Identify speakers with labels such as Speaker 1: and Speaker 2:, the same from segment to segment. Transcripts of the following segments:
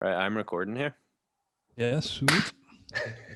Speaker 1: Right, I'm recording here.
Speaker 2: Yeah, sweet.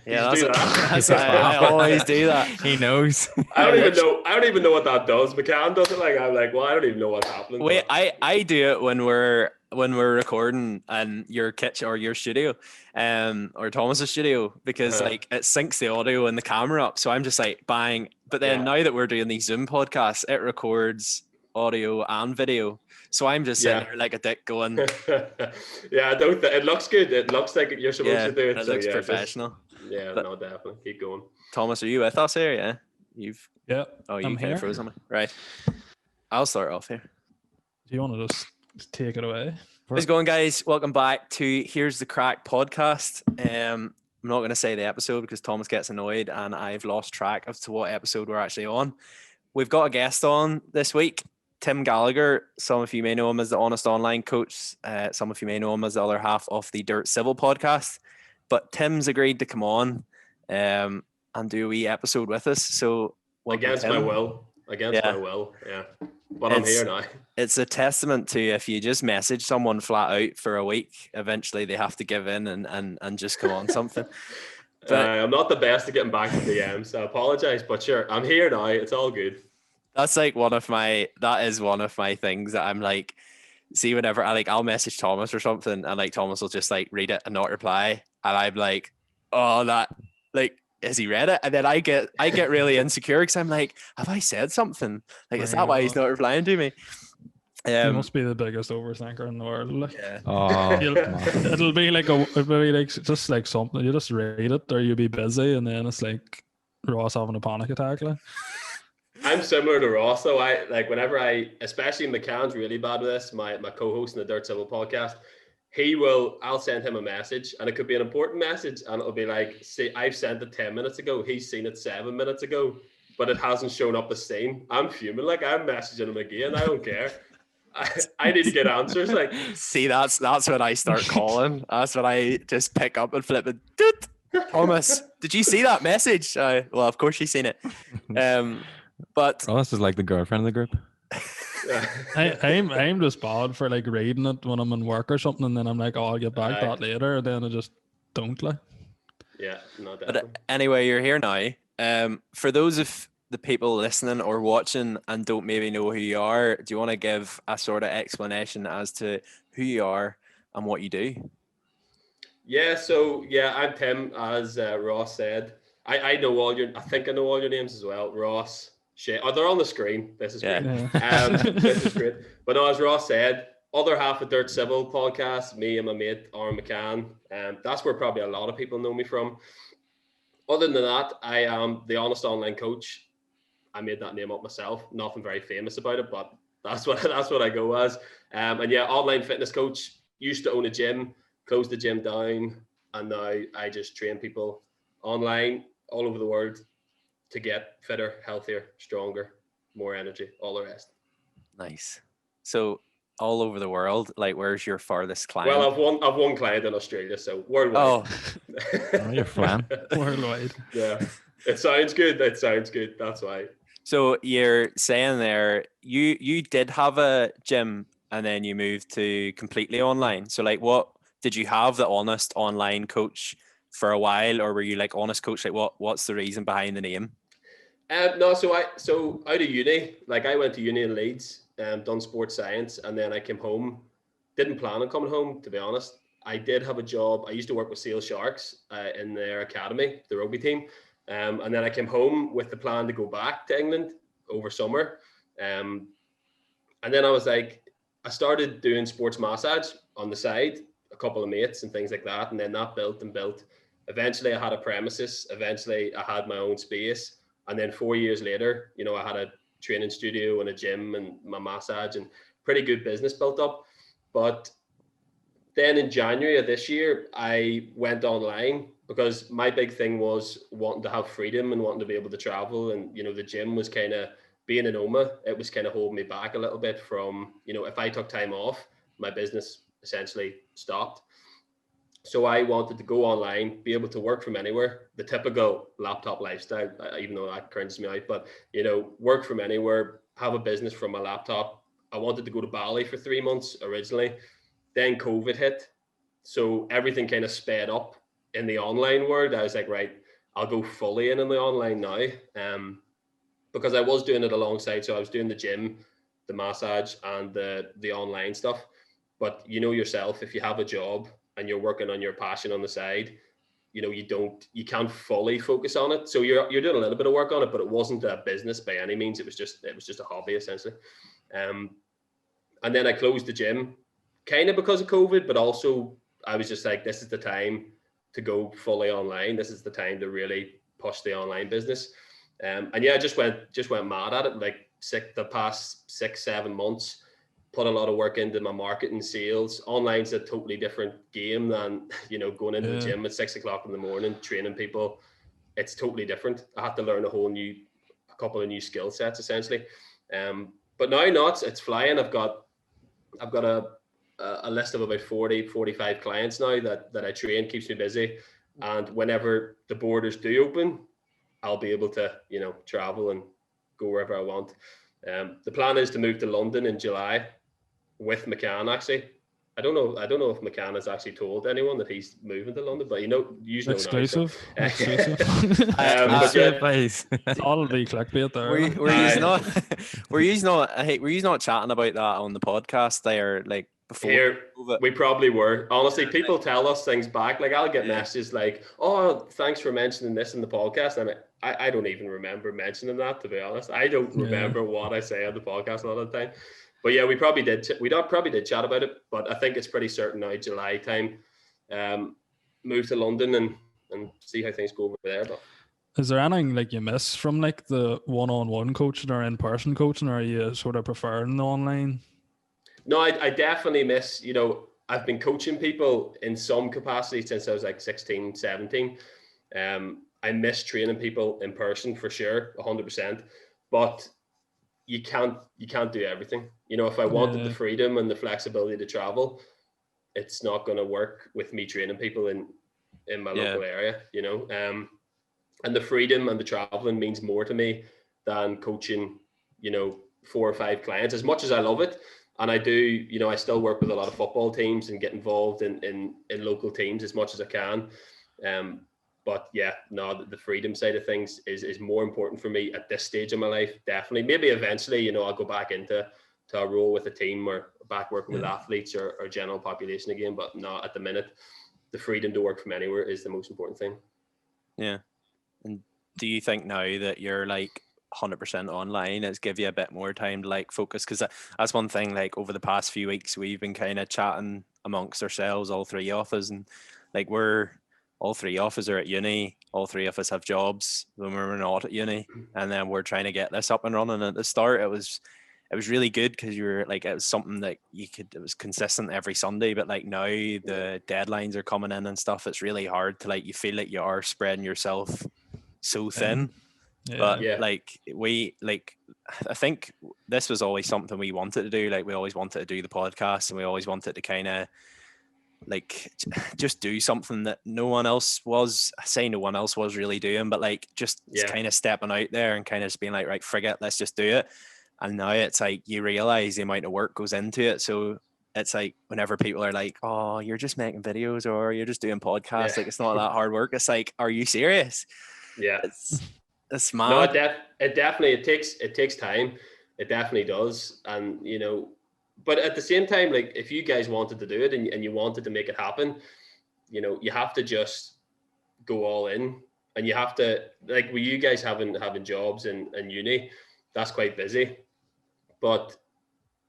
Speaker 1: Yeah, that's I always do that. He knows.
Speaker 3: I don't even know what that does. McCann does it. Like I'm like, well, I don't even know what's happening.
Speaker 1: Wait, I do it when we're recording in your kitchen or your studio, or Thomas's studio, because like it syncs the audio and the camera up. So I'm just like bang. But then now that we're doing these Zoom podcasts, it records audio and video. So I'm just sitting here like a dick going.
Speaker 3: Yeah, it looks good. It looks like you're supposed to do it.
Speaker 1: It looks professional.
Speaker 3: No, definitely. Keep going.
Speaker 1: Thomas, are you with us here? Yeah.
Speaker 2: Yeah.
Speaker 1: Oh, you kind of froze on me. Right. I'll start off here.
Speaker 2: Do you want to just take it away?
Speaker 1: How's it going, guys? Welcome back to Here's the Craic podcast. I'm not going to say the episode because Thomas gets annoyed and I've lost track as to what episode we're actually on. We've got a guest on this week. Tim Gallagher. Some of you may know him as the Honest Online coach. Some of you may know him as the other half of the Drit Civil Podcast. But Tim's agreed to come on and do a wee episode with us. So
Speaker 3: against my will. Yeah. But I'm here now.
Speaker 1: It's a testament to if you just message someone flat out for a week, eventually they have to give in and just come on something. But
Speaker 3: I'm not the best at getting back to DMs, so I apologize. But sure, I'm here now. It's all good.
Speaker 1: That's like one of my things that I'm like, see, whenever I'll message Thomas or something and like Thomas will just like read it and not reply. And I'm like, oh, that like, has he read it? And then I get really insecure because I'm like, have I said something? Like, is that why he's not replying to me?
Speaker 2: He must be the biggest overthinker in the world. Like,
Speaker 1: yeah.
Speaker 2: It'll be like just like something. You just read it or you'll be busy and then it's like Ross having a panic attack. Like.
Speaker 3: I'm similar to Ross, though. I like whenever especially McCann's really bad with this. My co-host in the Drit Civil Podcast, I'll send him a message, and it could be an important message, and it'll be like, see, I've sent it 10 minutes ago. He's seen it 7 minutes ago, but it hasn't shown up as seen. I'm fuming. Like I'm messaging him again. I don't care. I need to get answers. Like,
Speaker 1: see, that's when I start calling. That's when I just pick up and flip it. Thomas, did you see that message? Well, of course she's seen it. But
Speaker 4: Ross is like the girlfriend of the group.
Speaker 2: I'm just bad for like reading it when I'm in work or something, and then I'm like, oh, I'll get back that later, and then I just don't like.
Speaker 3: Yeah, no, definitely.
Speaker 1: But anyway, you're here now. For those of the people listening or watching and don't maybe know who you are, do you want to give a sort of explanation as to who you are and what you do?
Speaker 3: Yeah, so I'm Tim, as Ross said. I know I think I know all your names as well. Ross, Shay. Oh, they're on the screen. This is great. This is great. But no, as Ross said, other half of Drit Civil Podcast, me and my mate Aaron McCann. That's where probably a lot of people know me from. Other than that, I am the Honest Online coach. I made that name up myself. Nothing very famous about it, but that's what I go as. And yeah, online fitness coach. Used to own a gym, closed the gym down, and now I just train people online all over the world to get fitter, healthier, stronger, more energy, all the rest.
Speaker 1: Nice. So all over the world, like where's your farthest client?
Speaker 3: Well, I've one client in Australia, so worldwide.
Speaker 4: Oh, you're flying.
Speaker 2: Worldwide.
Speaker 3: Yeah. It sounds good. That's why.
Speaker 1: So you're saying there, you did have a gym and then you moved to completely online. So like what did you have the Honest Online coach for a while, or were you like Honest Coach? Like what's the reason behind the name?
Speaker 3: No, so out of uni, like I went to uni in Leeds, done sports science, and then I came home. Didn't plan on coming home, to be honest. I did have a job. I used to work with Sale Sharks in their academy, the rugby team, and then I came home with the plan to go back to England over summer. And then I was like, I started doing sports massage on the side, a couple of mates and things like that, and then that built and built. Eventually I had a premises. Eventually I had my own space. And then 4 years later, I had a training studio and a gym and my massage and pretty good business built up. But then in January of this year, I went online because my big thing was wanting to have freedom and wanting to be able to travel. And, the gym was kind of being an OMA. It was kind of holding me back a little bit from, if I took time off, my business essentially stopped. So I wanted to go online, be able to work from anywhere, the typical laptop lifestyle, even though that cringes me out, but, work from anywhere, have a business from my laptop. I wanted to go to Bali for 3 months originally. Then COVID hit So everything kind of sped up in the online world. I was like, right, I'll go fully in the online now. Because I was doing it alongside. So I was doing the gym, the massage, and the online stuff. But you know yourself, if you have a job and you're working on your passion on the side, you can't fully focus on it. So you're doing a little bit of work on it, but it wasn't a business by any means. It was just a hobby essentially. And then I closed the gym kind of because of COVID, but also I was just like, this is the time to go fully online. This is the time to really push the online business. And yeah, I just went mad at it. Like the past 6-7 months, put a lot of work into my marketing, sales. Online's a totally different game than, going into the gym at 6 o'clock in the morning, training people. It's totally different. I had to learn a couple of new skill sets essentially. But now it's flying. I've got a list of about 40-45 clients now that I train, keeps me busy. And whenever the borders do open, I'll be able to, travel and go wherever I want. The plan is to move to London in July with McCann, actually. I don't know if McCann has actually told anyone that he's moving to London, but
Speaker 2: exclusive.
Speaker 3: Now, so.
Speaker 2: Exclusive. That'll be clickbait there.
Speaker 1: Were you not chatting about that on the podcast there, like before?
Speaker 3: Here, we probably were. Honestly, people tell us things back. Like I'll get messages like, "Oh, thanks for mentioning this in the podcast." And I don't even remember mentioning that, to be honest. I don't remember what I say on the podcast a lot of the time. But yeah, we probably did chat about it. But I think it's pretty certain now, July time, move to London and see how things go over there. But
Speaker 2: is there anything like you miss from like the one-on-one coaching or in-person coaching, or are you sort of preferring the online?
Speaker 3: No, I definitely miss, I've been coaching people in some capacity since I was like 16, 17. I miss training people in person for sure, 100%. But you can't do everything. If I wanted the freedom and the flexibility to travel, it's not going to work with me training people in my local area, and the freedom and the traveling means more to me than coaching, 4 or 5 clients, as much as I love it. And I do, I still work with a lot of football teams and get involved in local teams as much as I can. But yeah, no, the freedom side of things is more important for me at this stage of my life. Definitely. Maybe eventually, I'll go back into a role with a team or back working with athletes or general population again. But no, at the minute, the freedom to work from anywhere is the most important thing.
Speaker 1: Yeah. And do you think now that you're like 100% online, it's give you a bit more time to like focus? Because that's one thing, like over the past few weeks, we've been kind of chatting amongst ourselves, all 3 of us, and like all 3 of us are at uni, all 3 of us have jobs when we're not at uni, and then we're trying to get this up and running. At the start it was really good because you were like, it was something that it was consistent every Sunday, but like now the deadlines are coming in and stuff, it's really hard to like, you feel like you are spreading yourself so thin. But like I think this was always something we wanted to do. Like we always wanted to do the podcast, and we always wanted to kind of like just do something that no one else was really doing, but like just kind of stepping out there and kind of just being like, right, forget, let's just do it. And now it's like you realize the amount of work goes into it. So it's like whenever people are like, oh, you're just making videos or you're just doing podcasts, like it's not that hard work. It's like, are you serious?
Speaker 3: Yeah,
Speaker 1: it's mad.
Speaker 3: No, it definitely takes time. It definitely does. And but at the same time, like if you guys wanted to do it and you wanted to make it happen, you have to just go all in. And you have to, like with you guys having jobs and uni, that's quite busy. But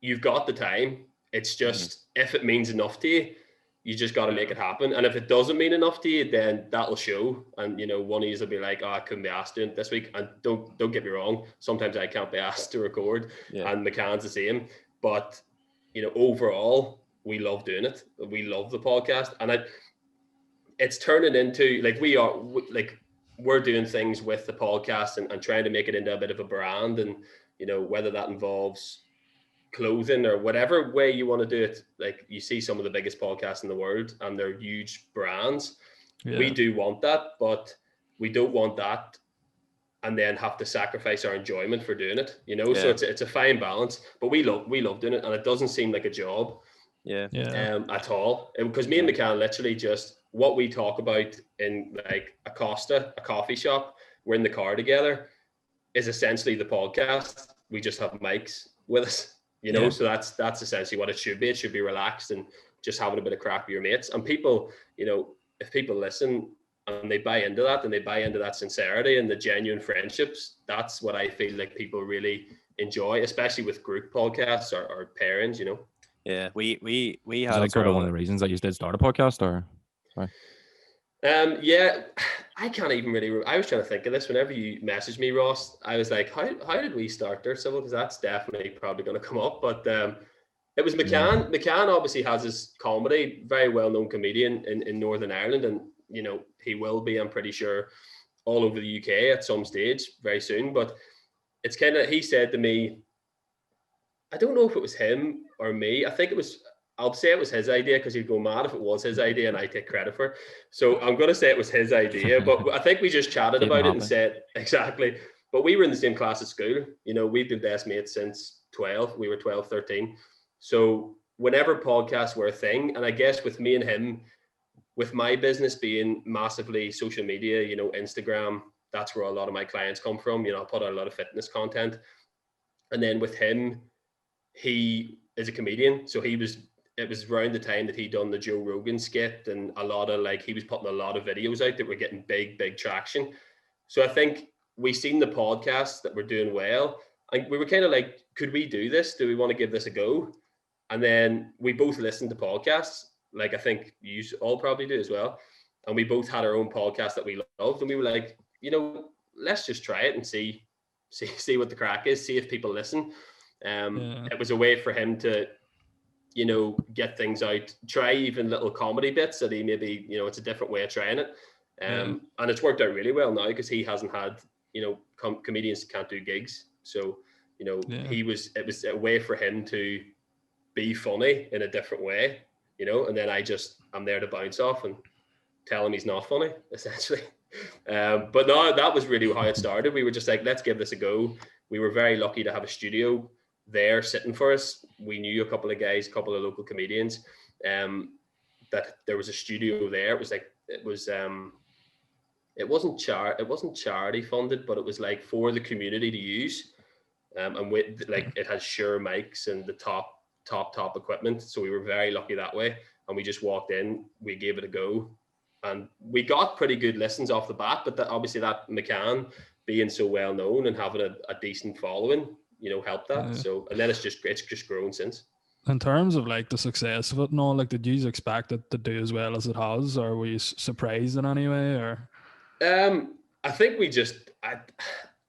Speaker 3: you've got the time. It's just if it means enough to you, you just got to make it happen. And if it doesn't mean enough to you, then that'll show. And one of you will be like, oh, I couldn't be asked to do it this week. And don't get me wrong, sometimes I can't be asked to record, and McCann's the same. But overall, we love doing it. We love the podcast, and it's turning into like we're doing things with the podcast and trying to make it into a bit of a brand, and whether that involves clothing or whatever way you want to do it. Like you see some of the biggest podcasts in the world and they're huge brands. We do want that, but we don't want that and then have to sacrifice our enjoyment for doing it, so it's a fine balance. But we love doing it, and it doesn't seem like a job.
Speaker 1: Yeah.
Speaker 3: At all. Because me and McCann literally just, what we talk about in like a coffee shop, we're in the car together, is essentially the podcast. We just have mics with us, so that's essentially what it should be. It should be relaxed and just having a bit of crack with your mates. And people, if people listen and they buy into that, and they buy into that sincerity and the genuine friendships, that's what I feel like people really enjoy, especially with group podcasts or pairings,
Speaker 1: Yeah, we
Speaker 4: Is
Speaker 1: had
Speaker 4: that sort of one of the reasons that you did start a podcast, or? Sorry.
Speaker 3: Yeah, I can't even really. I was trying to think of this whenever you messaged me, Ross. I was like, how did we start Drit Civil? Because that's definitely probably going to come up. But it was McCann. Yeah. McCann obviously has his comedy, very well known comedian in Northern Ireland, and he will be, I'm pretty sure, all over the UK at some stage very soon. But it's kind of, he said to me, I don't know if it was him or me. I think it was. I'll say it was his idea because he'd go mad if it was his idea and I take credit for it. So I'm going to say it was his idea, but I think we just chatted about it and said, exactly. But we were in the same class at school. We've been best mates since 12. We were 12, 13. So whenever podcasts were a thing, and I guess with me and him, with my business being massively social media, Instagram, that's where a lot of my clients come from. I put out a lot of fitness content. And then with him, he is a comedian. So it was around the time that he'd done the Joe Rogan skit, and a lot of he was putting a lot of videos out that were getting big traction. So I think we seen the podcasts that were doing well, and we were kind of like, could we do this? Do we want to give this a go? And then we both listened to podcasts. I think you all probably do as well. And we both had our own podcast that we loved. And we were like, let's just try it and see what the crack is, see if people listen. It was a way for him to, get things out, try even little comedy bits that he maybe, it's a different way of trying it. And it's worked out really well now because he hasn't had, comedians can't do gigs. So, it was a way for him to be funny in a different way, and then I'm there to bounce off and tell him he's not funny, essentially. But no, that was really how it started. We were just like, let's give this a go. We were very lucky to have a studio there sitting for us. We knew a couple of guys, a couple of local comedians, that there was a studio there. It wasn't charity funded, but it was for the community to use. And with it has Shure mics and the top equipment. So we were very lucky that way. And we just walked in, we gave it a go, and we got pretty good listens off the bat. But obviously that McCann being so well known and having a decent following, helped that. So, and then it's just grown since.
Speaker 2: In terms of the success of it and all, did you expect it to do as well as it has, or were you surprised in any way? Or
Speaker 3: I think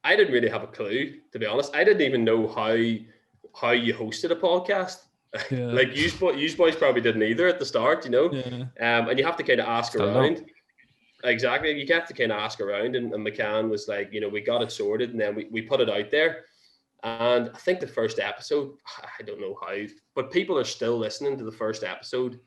Speaker 3: I didn't really have a clue, to be honest. I didn't even know how you hosted a podcast.
Speaker 2: Yeah.
Speaker 3: You boys probably didn't either at the start, and you have to kind of ask around. Exactly, you have to kind of ask around, and McCann was like, we got it sorted, and then we put it out there. And I think the first episode, I don't know how, but people are still listening to the first episode.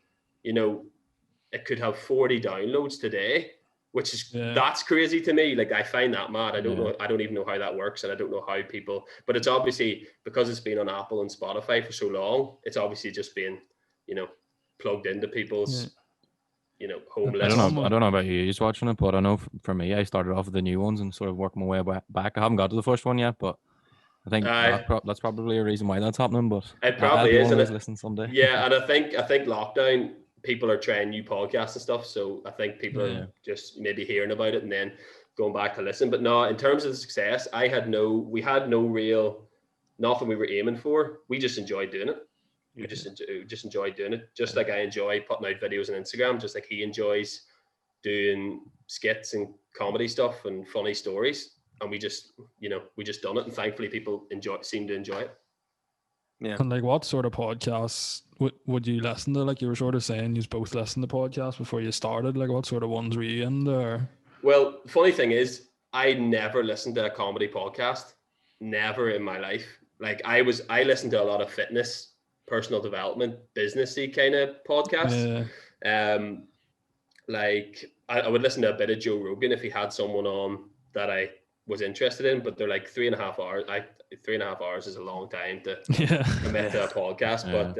Speaker 3: It could have 40 downloads today, which is, that's crazy to me. I find that mad. I don't know. I don't even know how that works. And I don't know how people, but it's obviously because it's been on Apple and Spotify for so long, it's obviously just been, plugged into people's, home list.
Speaker 4: I don't know about you just watching it, but I know for me, I started off with the new ones and sort of worked my way back. I haven't got to the first one yet, but I think that's probably a reason why that's happening. But
Speaker 3: it probably is.
Speaker 4: And listen someday.
Speaker 3: Yeah, and I think lockdown, people are trying new podcasts and stuff. So I think people are just maybe hearing about it and then going back to listen. But no, in terms of the success, we had no real, nothing we were aiming for. We just enjoyed doing it. We just enjoyed doing it. Just like I enjoy putting out videos on Instagram, just like he enjoys doing skits and comedy stuff and funny stories. And we just done it. And thankfully people seem to enjoy it.
Speaker 2: Yeah. And what sort of podcasts would you listen to? You were sort of saying you both listened to podcasts before you started. What sort of ones were you into? Or?
Speaker 3: Well, funny thing is, I never listened to a comedy podcast. Never in my life. I listened to a lot of fitness, personal development, businessy kind of podcasts. I would listen to a bit of Joe Rogan if he had someone on that I was interested in, but they're 3.5 hours. 3.5 hours is a long time to commit to a podcast. But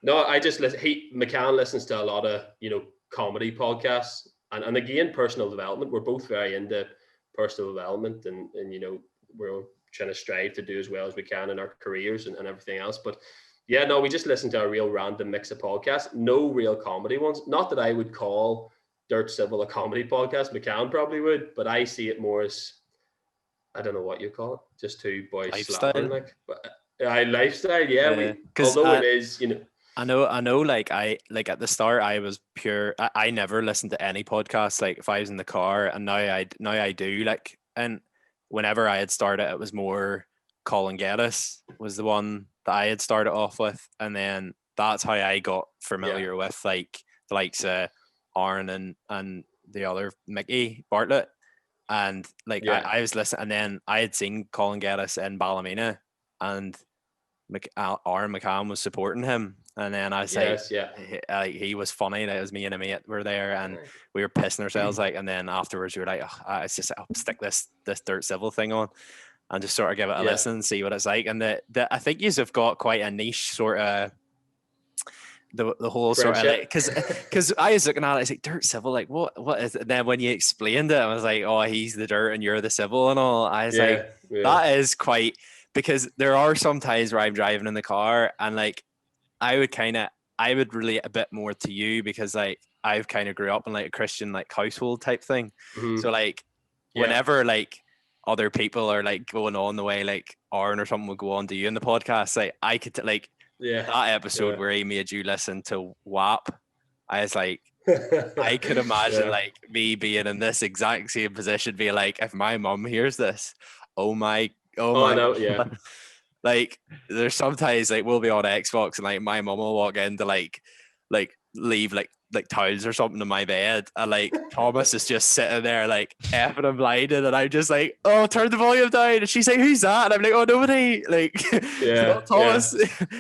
Speaker 3: No, I just listen. McCann listens to a lot of, comedy podcasts, and again, personal development. We're both very into personal development, and we're trying to strive to do as well as we can in our careers and everything else. But yeah, no, we just listen to a real random mix of podcasts. No real comedy ones. Not that I would call Drit Civil a comedy podcast. McCann probably would, but I see it more as, I don't know what you call it, just two boys slapping, like. But lifestyle, yeah. Although it is,
Speaker 1: I know. Like at the start, I was pure. I never listened to any podcasts. Like if I was in the car, and now I do. Like, and whenever I had started, it was more Colin Geddes was the one that I had started off with, and then that's how I got familiar with like the likes of Aaron and the other Mickey Bartlett, and like I was listening, and then I had seen Colin Geddes in Ballymena, and Aaron McCann was supporting him, and then I was he was funny. That was me and a mate were there, and we were pissing ourselves like. And then afterwards, we were like, it's just I'll stick this Drit Civil thing on, and just sort of give it a listen and see what it's like. And I think you've got quite a niche sort of the whole friendship. Sort of like because I was looking at it, I was like, Drit Civil, like what is it? And then when you explained it, I was like, oh, he's the dirt and you're the civil and all. I was that is quite. Because there are some times where I'm driving in the car and like I would relate a bit more to you because like I've kind of grew up in like a Christian like household type thing. Mm-hmm. So like whenever like other people are like going on the way like Aaron or something would go on to you in the podcast, like I could that episode where he made you listen to WAP, I was like I could imagine like me being in this exact same position, being like, if my mum hears this, oh my no, yeah. Like there's sometimes like we'll be on Xbox and like my mum will walk in to like leave like towels or something in my bed, and like Thomas is just sitting there like effing and blinded, and I'm just like, oh, turn the volume down, and she's like, who's that? And I'm like, oh, nobody, like not Thomas.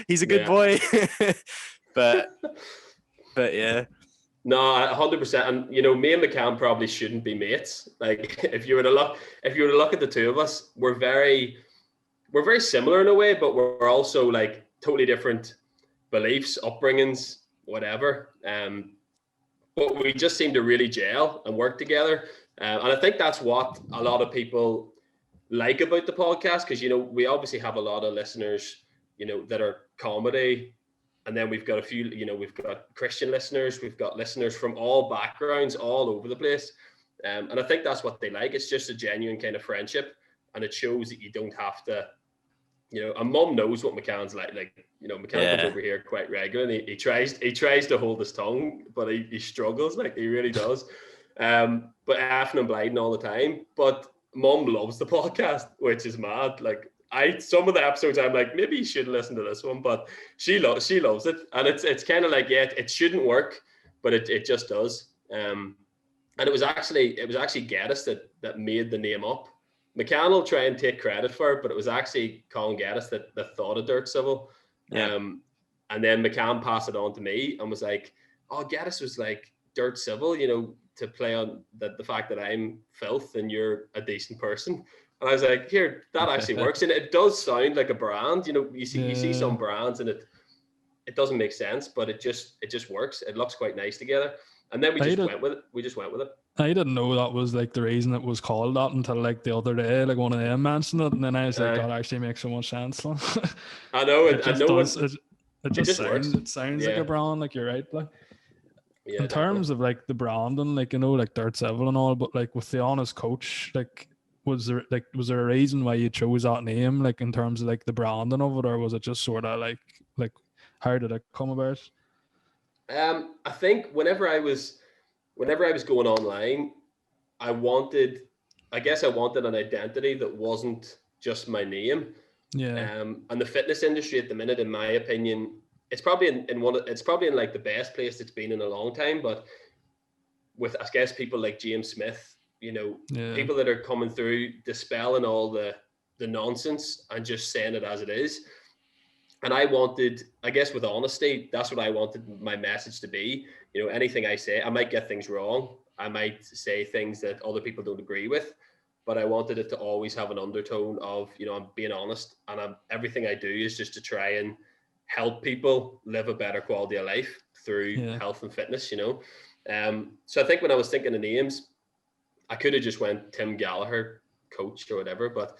Speaker 1: He's a good boy. but yeah.
Speaker 3: No, 100%. And me and McCann probably shouldn't be mates. Like if you were to look at the two of us, we're very similar in a way, but we're also like totally different beliefs, upbringings, whatever. But we just seem to really gel and work together. And I think that's what a lot of people like about the podcast, because we obviously have a lot of listeners, that are comedy. And then we've got a few, we've got Christian listeners, we've got listeners from all backgrounds, all over the place. And I think that's what they like. It's just a genuine kind of friendship. And it shows that you don't have to, and Mum knows what McCann's like. Like, McCann comes over here quite regularly. He tries to hold his tongue, but he struggles, like he really does. But effing and blinding all the time. But Mum loves the podcast, which is mad. Like, some of the episodes I'm like, maybe you should listen to this one, but she loves it, and it's kind of like, it shouldn't work, but it just does. And it was actually Geddes that made the name up. McCann will try and take credit for it, but it was actually Colin Geddes that thought of Drit Civil. And then McCann passed it on to me and was like, oh, Geddes was like Drit Civil, to play on the fact that I'm filth and you're a decent person. And I was like, here, that actually works. And it does sound like a brand. You see some brands and it doesn't make sense, but it just works. It looks quite nice together. And then we just went with it. I
Speaker 2: didn't know that was like the reason it was called that until like the other day, like one of them mentioned it, and then I was like, that actually makes so much sense.
Speaker 3: I know.
Speaker 2: It just sounds like a brand, like you're right. Like in terms of like the branding, like like Drit Civil and all, but like with the honest coach, like was there a reason why you chose that name, like in terms of like the branding of it, or was it just sort of like how did it come about?
Speaker 3: I think whenever I was going online, I wanted an identity that wasn't just my name. Yeah. And the fitness industry at the minute, in my opinion, it's probably in like the best place it's been in a long time. But with, I guess, people like James Smith, people that are coming through, dispelling all the nonsense and just saying it as it is. And I wanted, I guess with honesty, that's what I wanted my message to be. Anything I say, I might get things wrong. I might say things that other people don't agree with, but I wanted it to always have an undertone of, I'm being honest, and everything I do is just to try and help people live a better quality of life through health and fitness, So I think when I was thinking of names, I could have just went Tim Gallagher, coach or whatever, but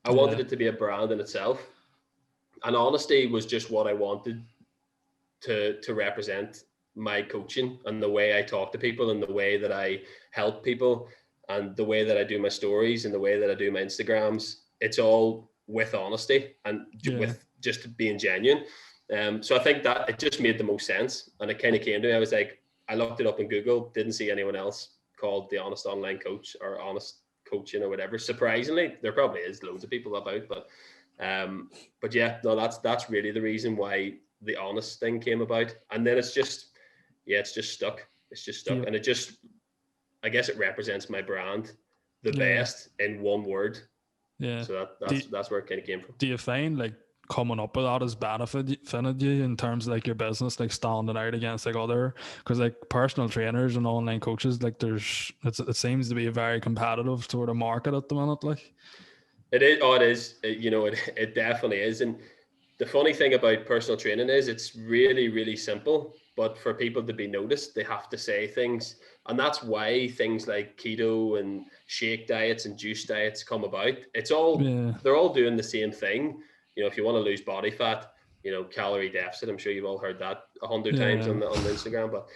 Speaker 3: I wanted it to be a brand in itself. And honesty was just what I wanted to represent my coaching and the way I talk to people and the way that I help people and the way that I do my stories and the way that I do my Instagrams. It's all with honesty and with just being genuine. So I think that it just made the most sense. And it kind of came to me. I was like, I looked it up in Google, didn't see anyone else called the Honest Online Coach or Honest Coaching or whatever. Surprisingly, there probably is loads of people about, but yeah, no, that's really the reason why the honest thing came about. And then it's just stuck. It's just stuck. And it just, I guess it represents my brand the best in one word. Yeah. So that's where it kind of came from.
Speaker 2: Do you find like coming up with that has benefited you in terms of like your business, like standing out against like other, because like personal trainers and online coaches, like it seems to be a very competitive sort of market at the minute. Like
Speaker 3: it is. Oh, it is. It definitely is. And the funny thing about personal training is it's really, really simple, but for people to be noticed, they have to say things. And that's why things like keto and shake diets and juice diets come about. It's all, they're all doing the same thing. If you want to lose body fat, calorie deficit, I'm sure you've all heard that 100 times on the Instagram, but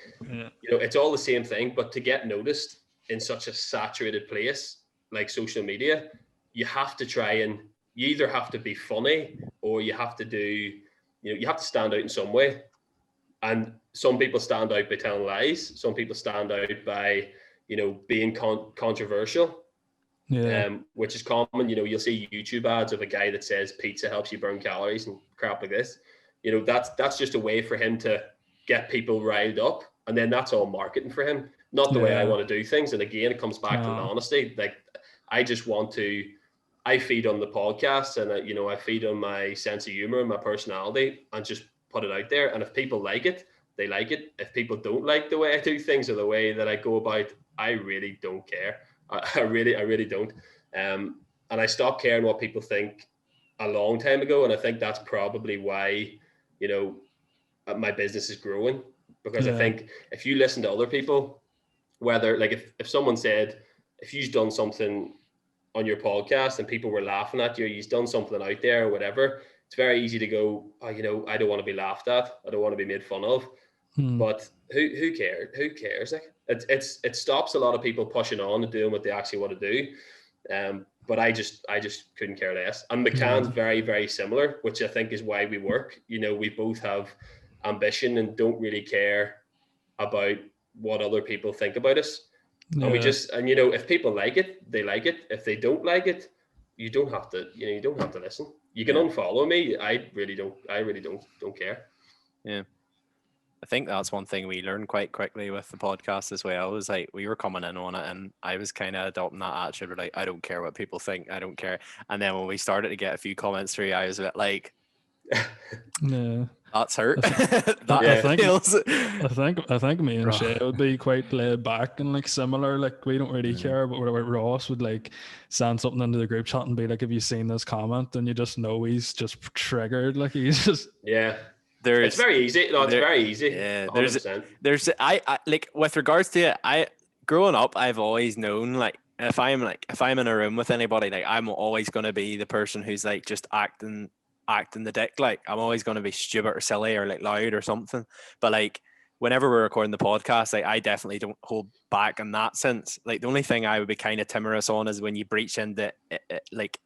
Speaker 3: it's all the same thing. But to get noticed in such a saturated place like social media, you have to try and you either have to be funny or you have to do, you have to stand out in some way. And some people stand out by telling lies. Some people stand out by, being controversial. Which is common. You'll see YouTube ads of a guy that says pizza helps you burn calories and crap like this. That's just a way for him to get people riled up, and then that's all marketing for him, not the way I want to do things. And again, it comes back to an honesty. Like I feed on the podcast, and I feed on my sense of humor and my personality, and just put it out there. And if people like it, they like it. If people don't like the way I do things or the way that I go about, I really don't care. I really don't. And I stopped caring what people think a long time ago. And I think that's probably why, my business is growing, because I think if you listen to other people, whether like if someone said, if you've done something on your podcast and people were laughing at you, you've done something out there or whatever, it's very easy to go, I don't want to be laughed at. I don't want to be made fun of. But who cares? Who cares? Like it stops a lot of people pushing on and doing what they actually want to do. But I just couldn't care less. And McCann's very, very similar, which I think is why we work. We both have ambition and don't really care about what other people think about us. And we just, if people like it, they like it. If they don't like it, you don't have to listen. You can unfollow me. I really don't care.
Speaker 1: Yeah. I think that's one thing we learned quite quickly with the podcast as well, was like we were coming in on it and I was kind of adopting that attitude where like, I don't care what people think, I don't care. And then when we started to get a few comments through, I was a bit like, that's hurt.
Speaker 2: I think me and Shay would be quite laid back and like similar. Like we don't really care, but Ross would like send something into the group chat and be like, "Have you seen this comment?" And you just know he's just triggered. Like he's just
Speaker 3: it's very easy. No, it's very easy.
Speaker 1: Yeah, there's I like with regards to it. Growing up, I've always known like if I'm in a room with anybody, like I'm always going to be the person who's like just acting the dick. Like I'm always going to be stupid or silly or like loud or something. But like whenever we're recording the podcast, like I definitely don't hold back in that sense. Like the only thing I would be kind of timorous on is when you breach into it, like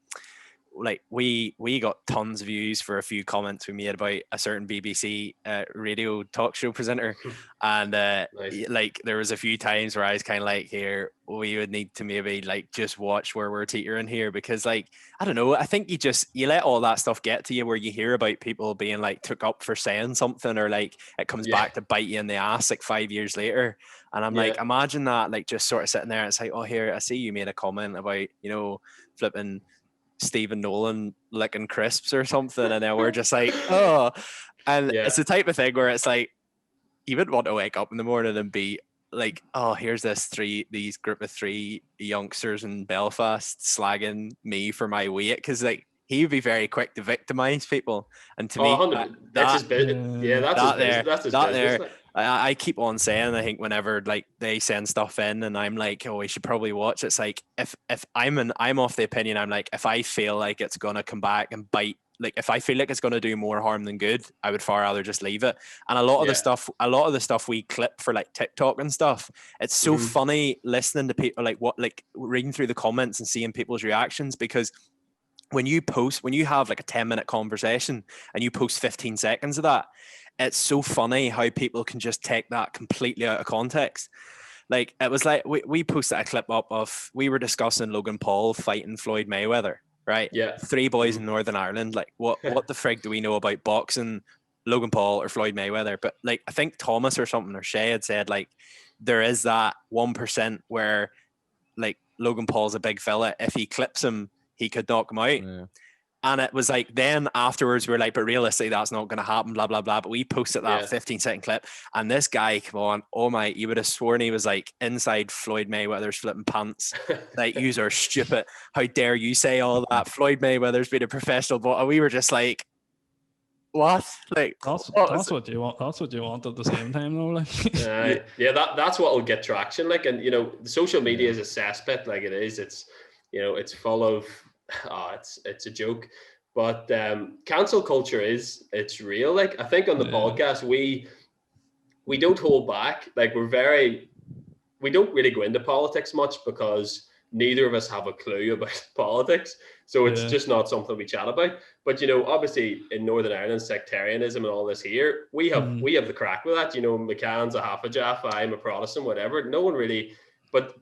Speaker 1: we got tons of views for a few comments we made about a certain BBC radio talk show presenter, and nice. Like there was a few times where I was kind of like, here we would need to maybe like just watch where we're teetering here, because like I don't know, I think you let all that stuff get to you where you hear about people being like took up for saying something, or like it comes back to bite you in the ass like 5 years later, and I'm like, imagine that, like just sort of sitting there and it's like, oh here, I see you made a comment about flipping Stephen Nolan licking crisps or something, and then we're just like, oh, and it's the type of thing where it's like you would want to wake up in the morning and be like, oh, here's these group of 3 youngsters in Belfast slagging me for my weight, because like he'd be very quick to victimize people. And to me,
Speaker 3: that's his business. Yeah, that's his business. Like.
Speaker 1: I keep on saying, I think whenever like they send stuff in and I'm like, oh, we should probably watch, it's like if I'm of the opinion, I'm like, if I feel like it's gonna come back and bite, like if I feel like it's gonna do more harm than good, I would far rather just leave it. And a lot of the stuff we clip for like TikTok and stuff, it's so funny listening to people like reading through the comments and seeing people's reactions, because when you have like a 10-minute conversation and you post 15 seconds of that, it's so funny how people can just take that completely out of context. Like it was like we posted a clip up of, we were discussing Logan Paul fighting Floyd Mayweather, right?
Speaker 3: Yeah.
Speaker 1: 3 boys in Northern Ireland. Like what the frig do we know about boxing, Logan Paul or Floyd Mayweather? But like I think Thomas or something, or Shay had said like there is that 1% where like Logan Paul's a big fella. If he clips him, he could knock him out. Yeah. And it was like, then afterwards we were like, but realistically that's not going to happen, blah, blah, blah. But we posted that 15-second clip, and this guy, come on, oh my, you would have sworn he was like inside Floyd Mayweather's flipping pants. Like, yous are stupid. How dare you say all that? Floyd Mayweather's been a professional, but we were just like, what? Like
Speaker 2: that's what you want. That's what you want at the same time, though. Like,
Speaker 3: that's what will get traction. Like, and the social media is a cesspit. Like it is. It's it's full of. It's a joke, but cancel culture it's real. Like I think on the podcast we don't hold back. Like we don't really go into politics much because neither of us have a clue about politics, so it's just not something we chat about. But obviously in Northern Ireland, sectarianism and all this here, we have the crack with that. McCann's a half a Jaffa, I'm a Protestant, whatever. No one really, but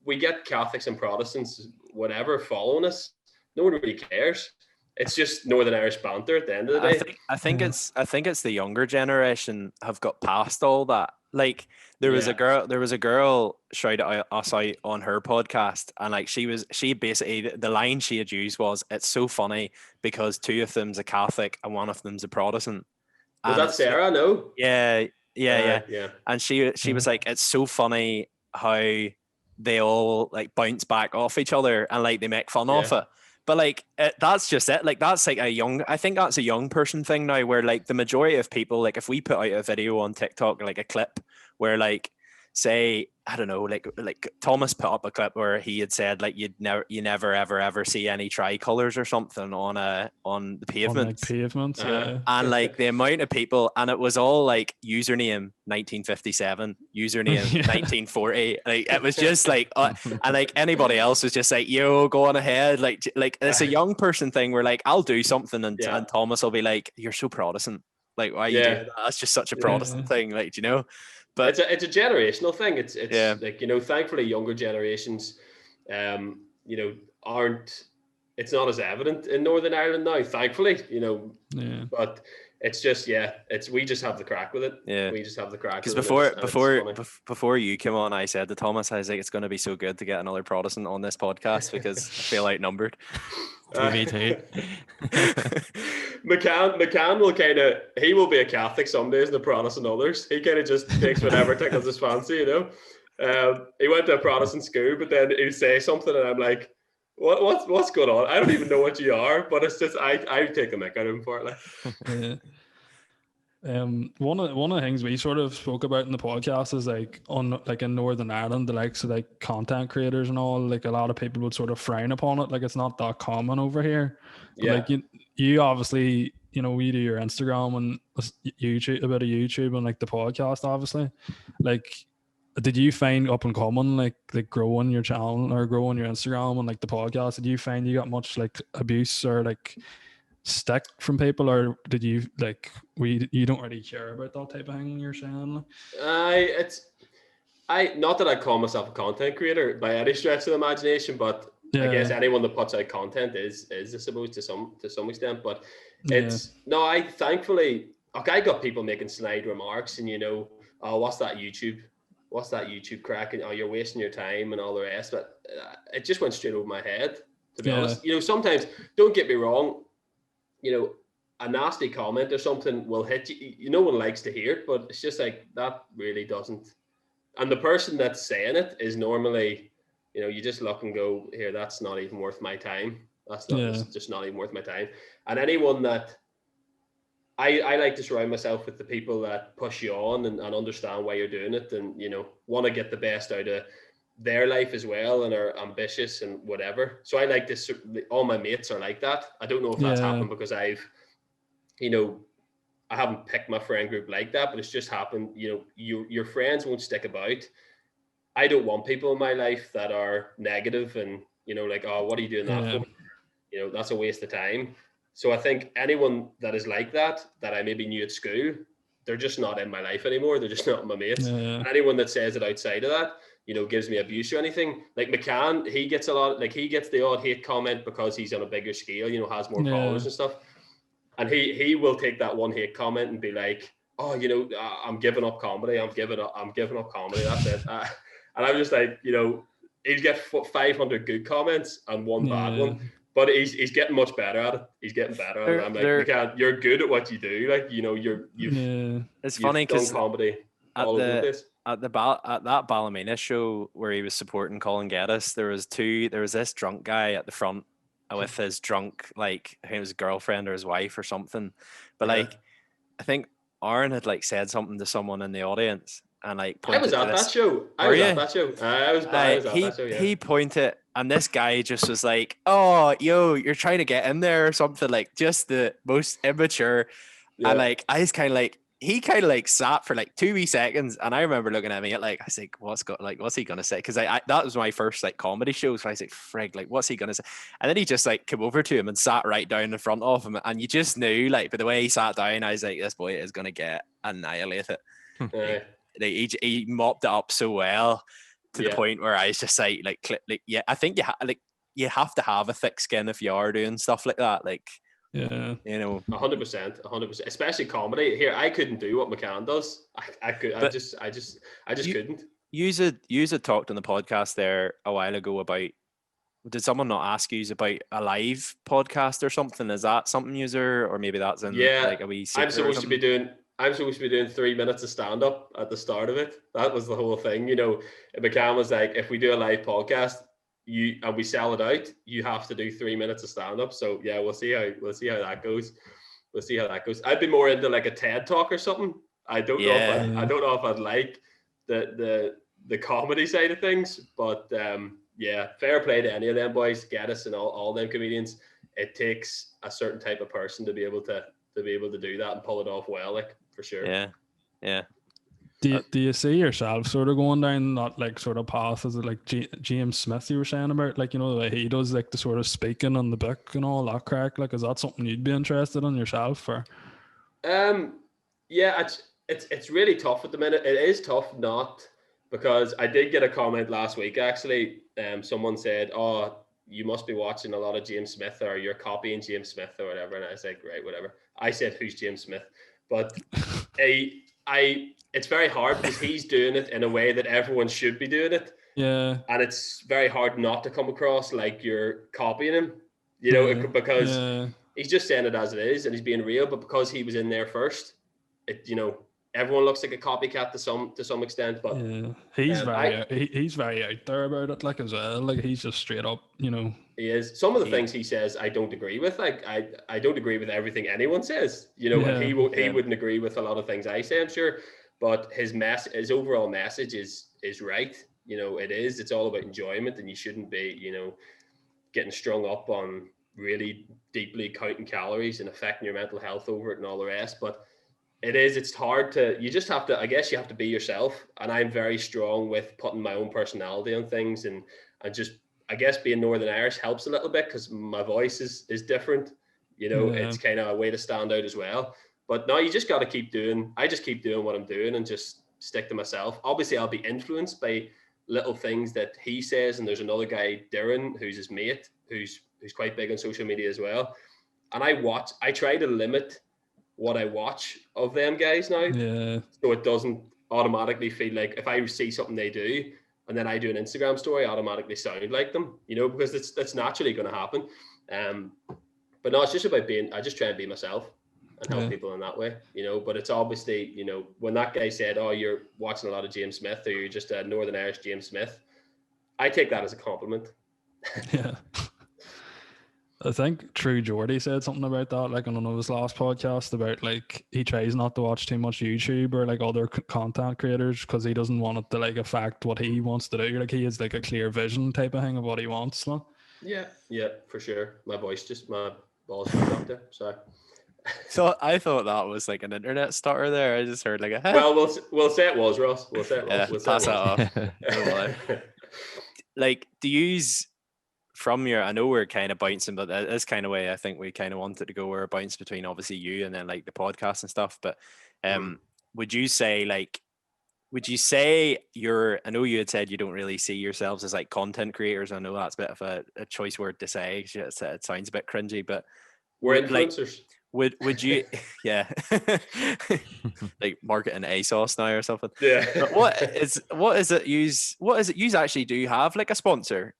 Speaker 3: we get Catholics and Protestants whatever following us. No one really cares. It's just Northern Irish banter at the end of the day.
Speaker 1: I think it's the younger generation have got past all that. Like there was a girl shouted us out on her podcast, and like she basically, the line she had used was, it's so funny because 2 of them's a Catholic and 1 of them's a Protestant.
Speaker 3: Was that Sarah? No.
Speaker 1: Yeah. And she was like, it's so funny how they all like bounce back off each other and like they make fun of it. But like that's just it. Like that's like I think that's a young person thing now, where like the majority of people, like if we put out a video on TikTok, like a clip where like, say, I don't know, like Thomas put up a clip where he had said like you never ever see any tricolors or something on the pavement. And like the amount of people, and it was all like username 1957, username 1940. Like it was just like and like anybody else was just like, yo, go on ahead. Like it's a young person thing where like I'll do something and Thomas will be like, you're so Protestant. Like why are you doing that? That's just such a Protestant thing, like, But
Speaker 3: it's a generational thing. It's like, thankfully younger generations, aren't. It's not as evident in Northern Ireland now, thankfully. But it's just we just have the crack with it. Yeah, we just have the crack.
Speaker 1: Because before you came on, I said to Thomas, I was like, it's going to be so good to get another Protestant on this podcast because I feel outnumbered.
Speaker 4: Me too.
Speaker 3: McCann will he will be a Catholic some days and a Protestant others. He kind of just takes whatever tickles his fancy, He went to a Protestant school, but then he'd say something and I'm like, what's going on? I don't even know what you are, but it's just I take a mick out of him for it. Like.
Speaker 2: One of the things we sort of spoke about in the podcast is like in Northern Ireland, the likes of like content creators and all, like a lot of people would sort of frown upon it. Like it's not that common over here. But like you obviously, we do your Instagram and YouTube, a bit of YouTube and like the podcast, obviously. Like, did you find up and coming like growing your channel or growing your Instagram and like the podcast? Did you find you got much like abuse or like stick from people, or did you like you don't really care about that type of thing you're saying?
Speaker 3: Not that I call myself a content creator by any stretch of the imagination, but I guess anyone that puts out content is I suppose to some extent. But it's I thankfully I got people making snide remarks and oh, what's that YouTube crack, and oh, you're wasting your time and all the rest. But it just went straight over my head, to be honest. Sometimes, don't get me wrong, a nasty comment or something will hit you. No one likes to hear it, but it's just like that really doesn't. And the person that's saying it is normally, you just look and go, here, that's not even worth my time. That's not it's just not even worth my time. And anyone that I like to surround myself with the people that push you on and understand why you're doing it, and want to get the best out of their life as well, and are ambitious and whatever. So I like this. All my mates are like that. I don't know if that's happened because I haven't picked my friend group like that, but it's just happened. Your friends won't stick about. I don't want people in my life that are negative and like, oh, what are you doing that for? That's a waste of time. So I think anyone that is like that I maybe knew at school, they're just not in my life anymore. They're just not my mates. And anyone that says it outside of that, gives me abuse or anything, like McCann, he gets the odd hate comment because he's on a bigger scale, has more followers and stuff. And he will take that one hate comment and be like, oh, I'm giving up comedy. I'm giving up comedy. That's it. And I'm just like, he'll get 500 good comments and one bad one. But he's getting much better at it. He's getting better at it. I'm like, you're good at what you do. Like,
Speaker 1: it's funny because
Speaker 3: comedy all over the place.
Speaker 1: At that Ballymena show where he was supporting Colin Geddes, there was this drunk guy at the front with his drunk, like, I think it was his girlfriend or his wife or something. But like, I think Aaron had like said something to someone in the audience, and like
Speaker 3: I was at that show. I was at that show. Yeah.
Speaker 1: He pointed, and this guy just was like, "Oh, yo, you're trying to get in there or something." Like, just the most immature. Yeah. And like, I just kind of like, he kind of like sat for like 2 wee seconds, and I remember looking at me at like, I was like, what's he gonna say? Because I that was my first like comedy show, so I was like, frig, like, what's he gonna say? And then he just like came over to him and sat right down in front of him, and you just knew, like, by the way he sat down, I was like, this boy is gonna get annihilated. He mopped it up so well to the point where I was just like I think you have to have a thick skin if you are doing stuff like that, like.
Speaker 2: Yeah,
Speaker 3: 100%, especially comedy. Here, I couldn't do what McCann does. I just couldn't.
Speaker 1: You had talked on the podcast there a while ago about. Did someone not ask you about a live podcast or something? Is that something user, or maybe that's in like a wee secret?
Speaker 3: I'm supposed to be doing 3 minutes of stand up at the start of it. That was the whole thing. McCann was like, if we do a live podcast, and we sell it out, you have to do 3 minutes of stand-up. So yeah, we'll see how that goes. I'd be more into like a TED talk or something. I don't know if I'd like the comedy side of things, but fair play to any of them boys, Geddes and all them comedians. It takes a certain type of person to be able to do that and pull it off well, like, for sure.
Speaker 1: Yeah.
Speaker 2: Do you see yourself sort of going down that like sort of path as like James Smith you were saying about, like, the way he does like the sort of speaking on the book and all that crack? Like, is that something you'd be interested in yourself, or?
Speaker 3: It's really tough at the minute. It is tough, not because I did get a comment last week actually. Someone said, "Oh, you must be watching a lot of James Smith, or you're copying James Smith or whatever," and I was like, right, whatever. I said, "Who's James Smith?" But it's very hard because he's doing it in a way that everyone should be doing it.
Speaker 2: Yeah.
Speaker 3: And it's very hard not to come across like you're copying him, because he's just saying it as it is and he's being real. But because he was in there first, everyone looks like a copycat to some extent. But
Speaker 2: he's very out there about it, like, as well. Like, he's just straight up,
Speaker 3: He is. Some of the things he says I don't agree with. Like, I don't agree with everything anyone says. And he wouldn't agree with a lot of things I say, I'm sure. But his overall message is right. It is. It's all about enjoyment, and you shouldn't be, getting strung up on really deeply counting calories and affecting your mental health over it and all the rest. But it's hard to, you just have to, I guess you have to be yourself. And I'm very strong with putting my own personality on things, and just, I guess, being Northern Irish helps a little bit because my voice is different. It's kind of a way to stand out as well. But no, you just got to keep doing what I'm doing and just stick to myself. Obviously, I'll be influenced by little things that he says. And there's another guy, Darren, who's his mate, who's quite big on social media as well. And I try to limit what I watch of them guys now.
Speaker 2: Yeah.
Speaker 3: So it doesn't automatically feel like if I see something they do and then I do an Instagram story, I automatically sound like them, because that's naturally going to happen. But no, it's just about I just try and be myself and help people in that way, but it's obviously, when that guy said, "Oh, you're watching a lot of James Smith, or you're just a Northern Irish James Smith," I take that as a compliment.
Speaker 2: Yeah. I think True Geordie said something about that, like on one of his last podcasts, about like he tries not to watch too much YouTube or like other content creators because he doesn't want it to like affect what he wants to do. Like he has like a clear vision type of thing of what he wants. Like.
Speaker 3: Yeah, for sure. My balls just dropped there. Sorry.
Speaker 1: So I thought that was like an internet starter there. I just heard like a.
Speaker 3: Well, we'll say it was, Ross. We'll say it was.
Speaker 1: Yeah,
Speaker 3: we'll
Speaker 1: pass that off. Like, do you use from your? I know we're kind of bouncing, but that's kind of way I think we kind of wanted to go. We're a bounce between obviously you and then like the podcast and stuff. But would you say like? Would you say I know you had said you don't really see yourselves as like content creators. I know that's a bit of a choice word to say. It sounds a bit cringy, but
Speaker 3: we're influencers.
Speaker 1: Like, would you yeah like marketing ASOS now or something?
Speaker 3: Yeah.
Speaker 1: But what is it you actually do have like a sponsor?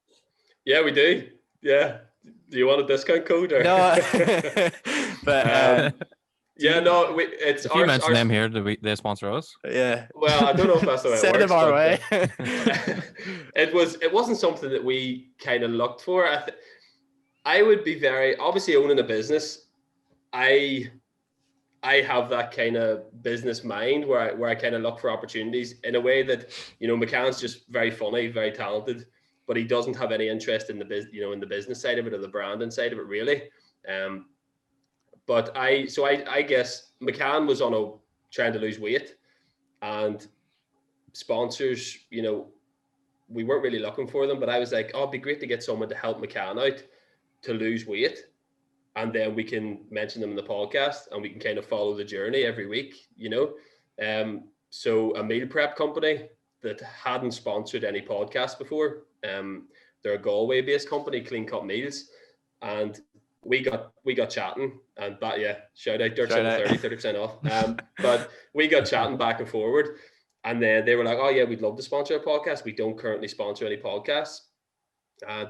Speaker 3: Yeah, we do. Yeah. Do you want a discount code or
Speaker 1: no? But
Speaker 3: yeah, no, it's.
Speaker 4: If you mention them here, do they sponsor us?
Speaker 1: Yeah.
Speaker 3: Well, I don't know if that's the way it works.
Speaker 1: Send them our way.
Speaker 3: It wasn't something that we kind of looked for. I would be very obviously owning a business. I have that kind of business mind where I kind of look for opportunities in a way that, you know, McCann's just very funny, very talented, but he doesn't have any interest in in the business side of it or the branding side of it really. But I guess McCann was trying to lose weight, and sponsors, you know, we weren't really looking for them, but I was like, oh, it'd be great to get someone to help McCann out to lose weight. And then we can mention them in the podcast and we can kind of follow the journey every week, you know? So a meal prep company that hadn't sponsored any podcast before, they're a Galway based company, Clean Cut Meals. And we got chatting and shout out Drit Civil 30% off. But we got chatting back and forward. And then they were like, oh yeah, we'd love to sponsor a podcast. We don't currently sponsor any podcasts.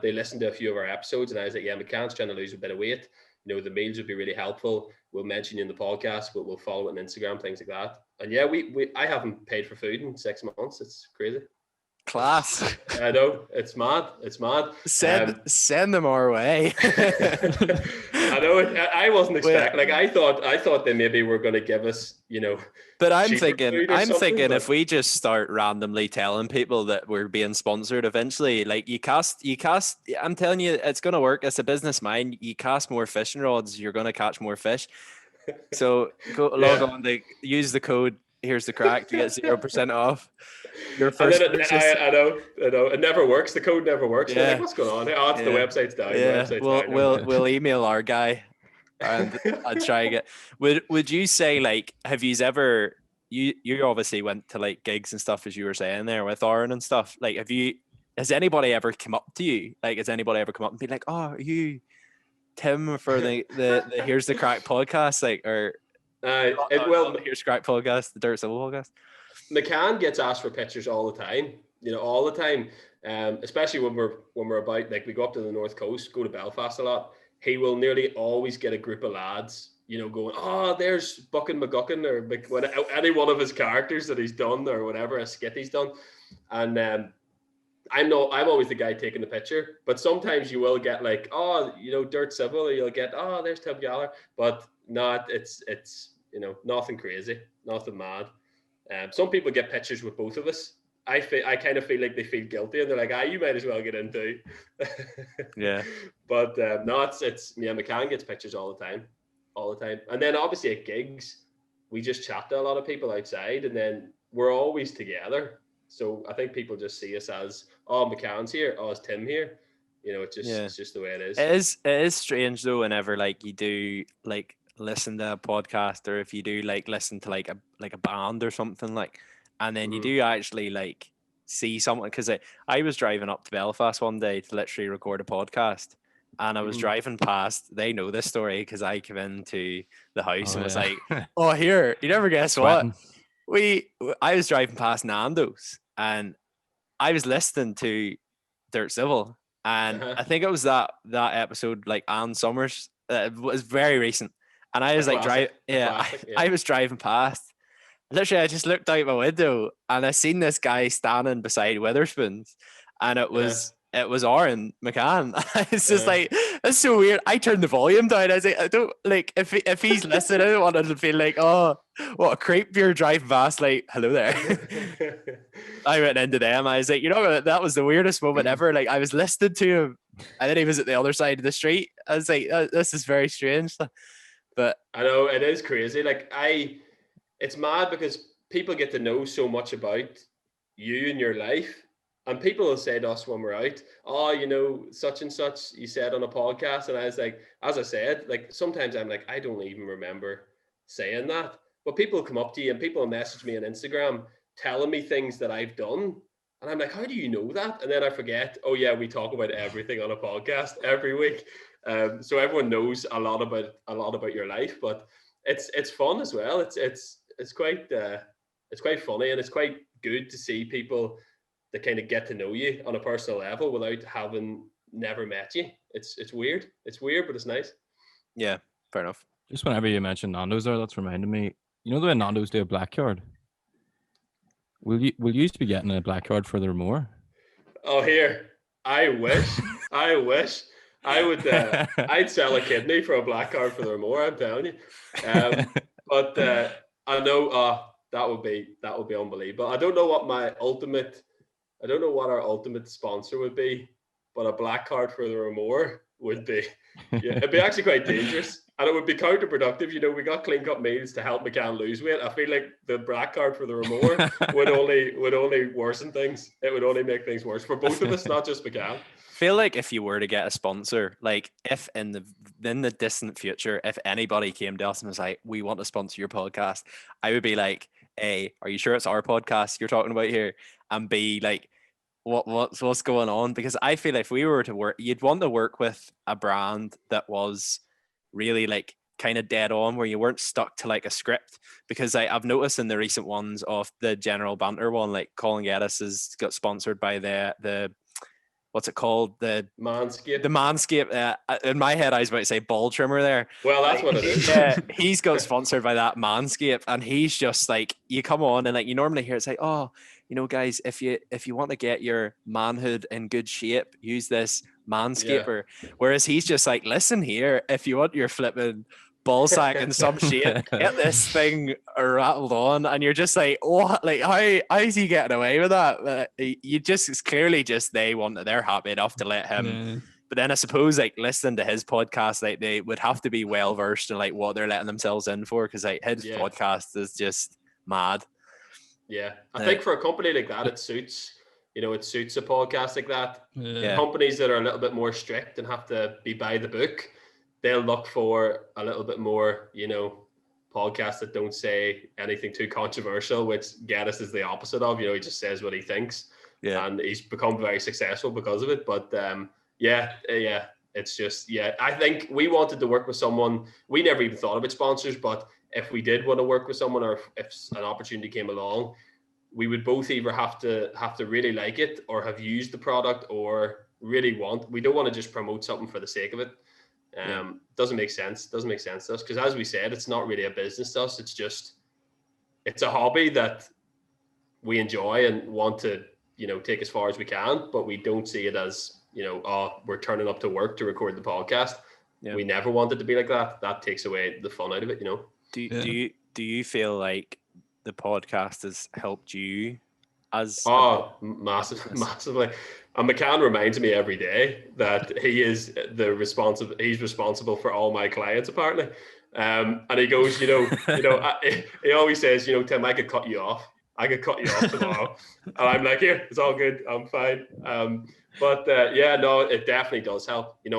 Speaker 3: They listened to a few of our episodes and I was like, yeah, McCann's trying to lose a bit of weight. You know, the meals would be really helpful. We'll mention you in the podcast, but we'll follow it on Instagram, things like that. And yeah, I haven't paid for food in 6 months. It's crazy.
Speaker 1: Class.
Speaker 3: I know, it's mad.
Speaker 1: Send them our way.
Speaker 3: I know it. I wasn't expecting. Like I thought they maybe were going to give us, you know.
Speaker 1: But I'm thinking if we just start randomly telling people that we're being sponsored, eventually, like you cast. I'm telling you, it's going to work. It's a business mind. You cast more fishing rods, you're going to catch more fish. So log on. Use the code. Here's the crack to get 0% off your first purchase.
Speaker 3: I know. It never works. The code never works. Yeah. Like, what's going on? Oh, it's the website's down.
Speaker 1: Yeah. We'll email our guy and I'll try and get. Would you say like have you ever you obviously went to like gigs and stuff as you were saying there with Aaron and stuff, like has anybody ever come up to you, like has anybody ever come up and be like, oh, are you Tim for the Here's the Crack podcast, like, or Here's Craic podcast, the Drit Civil podcast?
Speaker 3: McCann gets asked for pictures all the time, you know, all the time. Especially when we're about, like, we go up to the North Coast, go to Belfast a lot. He will nearly always get a group of lads, you know, going, oh, there's Buckin McGuckin, or any one of his characters that he's done or whatever, a skit he's done. And I'm always the guy taking the picture, but sometimes you will get like, oh, you know, Drit Civil, or you'll get, oh, there's Tim Gallagher, but not, it's you know, nothing crazy, nothing mad. Some people get pictures with both of us. I kind of feel like they feel guilty and they're like, you might as well get in too.
Speaker 1: Yeah.
Speaker 3: But no, it's McCann gets pictures all the time. And then obviously at gigs, we just chat to a lot of people outside and then we're always together. So I think people just see us as, oh, McCann's here, oh, is Tim here? You know, it's just the way it is.
Speaker 1: It is strange though, whenever like you do like listen to a podcast, or if you do like listen to like a band or something, like, and then you do actually like see someone, because I was driving up to Belfast one day to literally record a podcast, and I was driving past, they know this story because I came into the house and was like, oh, here, you never guess what? I was driving past Nando's and I was listening to Drit Civil, and I think it was that episode, like Ann Summers, it was very recent, and I was like I was driving past, literally I just looked out my window and I seen this guy standing beside Witherspoons, and it was Aaron McCann. It's just like, That's so weird. I turned the volume down. I was like, I don't like if he's listening, I don't want him to feel like, oh, what a creep beer driving past. Like, hello there. I went into them. I was like, that was the weirdest moment ever. Like, I was listening to him, and then he was at the other side of the street. I was like, this is very strange. But
Speaker 3: I know it is crazy. Like it's mad because people get to know so much about you and your life. And people will say to us when we're out, oh, such and such you said on a podcast. And I was like, as I said, like sometimes I'm like, I don't even remember saying that. But people come up to you and people will message me on Instagram telling me things that I've done. And I'm like, how do you know that? And then I forget, oh yeah, we talk about everything on a podcast every week. So everyone knows a lot about your life, but it's fun as well. It's quite funny, and it's quite good to see people that kind of get to know you on a personal level without having never met you. It's weird. It's weird, but it's nice.
Speaker 1: Yeah, fair enough.
Speaker 4: Just whenever you mentioned Nando's there, that's reminded me. You know the way Nando's do a black card? Will you be getting a black card for the more?
Speaker 3: Oh, here. I wish. I wish. I would. I'd sell a kidney for a black card for the more. I'm telling you. But I know that would be unbelievable. I don't know what our ultimate sponsor would be, but a black card for the more would be. Yeah, it'd be actually quite dangerous, and it would be counterproductive. We got clean cut meals to help McCann lose weight. I feel like the black card for the more would only worsen things. It would only make things worse for both of us, not just McCann.
Speaker 1: I feel like if you were to get a sponsor, like if in the distant future, if anybody came to us and was like, we want to sponsor your podcast, I would be like, A, are you sure it's our podcast you're talking about here? And B, like, what's going on? Because I feel like if we were to work, you'd want to work with a brand that was really like kind of dead on, where you weren't stuck to like a script. Because I've noticed in the recent ones of the general banter one, like Colin Geddes has got sponsored by the what's it called? The
Speaker 3: Manscaped.
Speaker 1: The Manscaped. In my head, I was about to say ball trimmer there.
Speaker 3: Well, that's what it is.
Speaker 1: Yeah, he's got sponsored by that Manscaped, and he's just like, you come on and like you normally hear it's like, oh, guys, if you want to get your manhood in good shape, use this Manscaper. Yeah. Whereas he's just like, listen here, if you want your flipping ball sack in some shape, get this thing rattled on. And you're just like, oh, like how is he getting away with that? It's clearly just they're happy enough to let him. Yeah. But then I suppose like listening to his podcast, like they would have to be well versed in like what they're letting themselves in for, because like his podcast is just mad.
Speaker 3: Yeah, I think for a company like that, it suits a podcast like that. Yeah. Companies that are a little bit more strict and have to be by the book, they'll look for a little bit more, podcasts that don't say anything too controversial, which Geddes is the opposite of. He just says what he thinks. Yeah. And he's become very successful because of it. But it's just, I think we wanted to work with someone. We never even thought about sponsors, but if we did want to work with someone, or if an opportunity came along, we would both either have to really like it, or have used the product, or really we don't want to just promote something for the sake of it. Doesn't make sense to us, because as we said, it's not really a business to us. It's a hobby that we enjoy and want to, take as far as we can, but we don't see it as, we're turning up to work to record the podcast. Yeah. We never want it to be like that. That takes away the fun out of it,
Speaker 1: Do you feel like the podcast has helped you as
Speaker 3: massively? And McCann reminds me every day that he is he's responsible for all my clients apparently. And he goes, he always says, Tim, I could cut you off tomorrow. And I'm like, here, it's all good, I'm fine. It definitely does help. A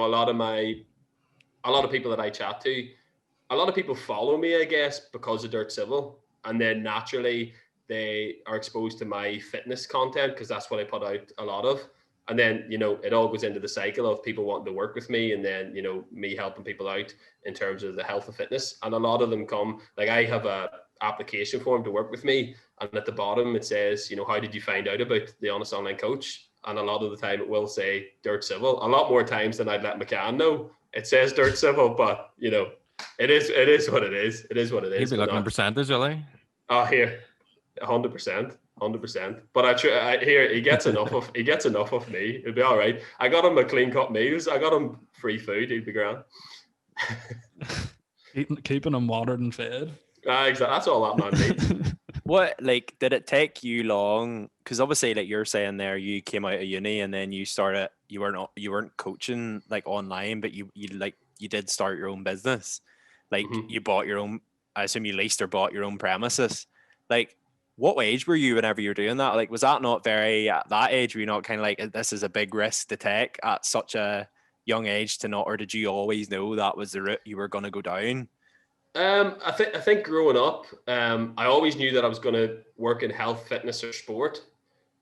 Speaker 3: lot of people that I chat to, a lot of people follow me, I guess, because of Drit Civil, and then naturally they are exposed to my fitness content because that's what I put out a lot of. And then, it all goes into the cycle of people wanting to work with me, and then, me helping people out in terms of the health and fitness. And a lot of them come, like I have a application form to work with me, and at the bottom it says, how did you find out about the Honest Online Coach? And a lot of the time it will say Drit Civil. A lot more times than I'd let McCann know. It says Drit Civil, but it is what it is. It is what it is.
Speaker 4: You'd be looking at percentage, really?
Speaker 3: Oh, here, 100%. 100%. But I hear he gets enough of me. It'll be all right. I got him a clean cut meals. I got him free food. He'd be grand.
Speaker 2: Keeping him watered and fed.
Speaker 3: Exactly. That's all that man needs.
Speaker 1: What, like, did it take you long? Because obviously, like you're saying there, you came out of uni and then you weren't coaching like online, but you did start your own business. Like you bought your own, I assume you leased or bought your own premises. Like, what age were you whenever you were doing that? Like, was that not very, at that age, were you not kind of like, this is a big risk to take at such a young age to not, or did you always know that was the route you were going to go down?
Speaker 3: I think growing up, I always knew that I was going to work in health, fitness, or sport.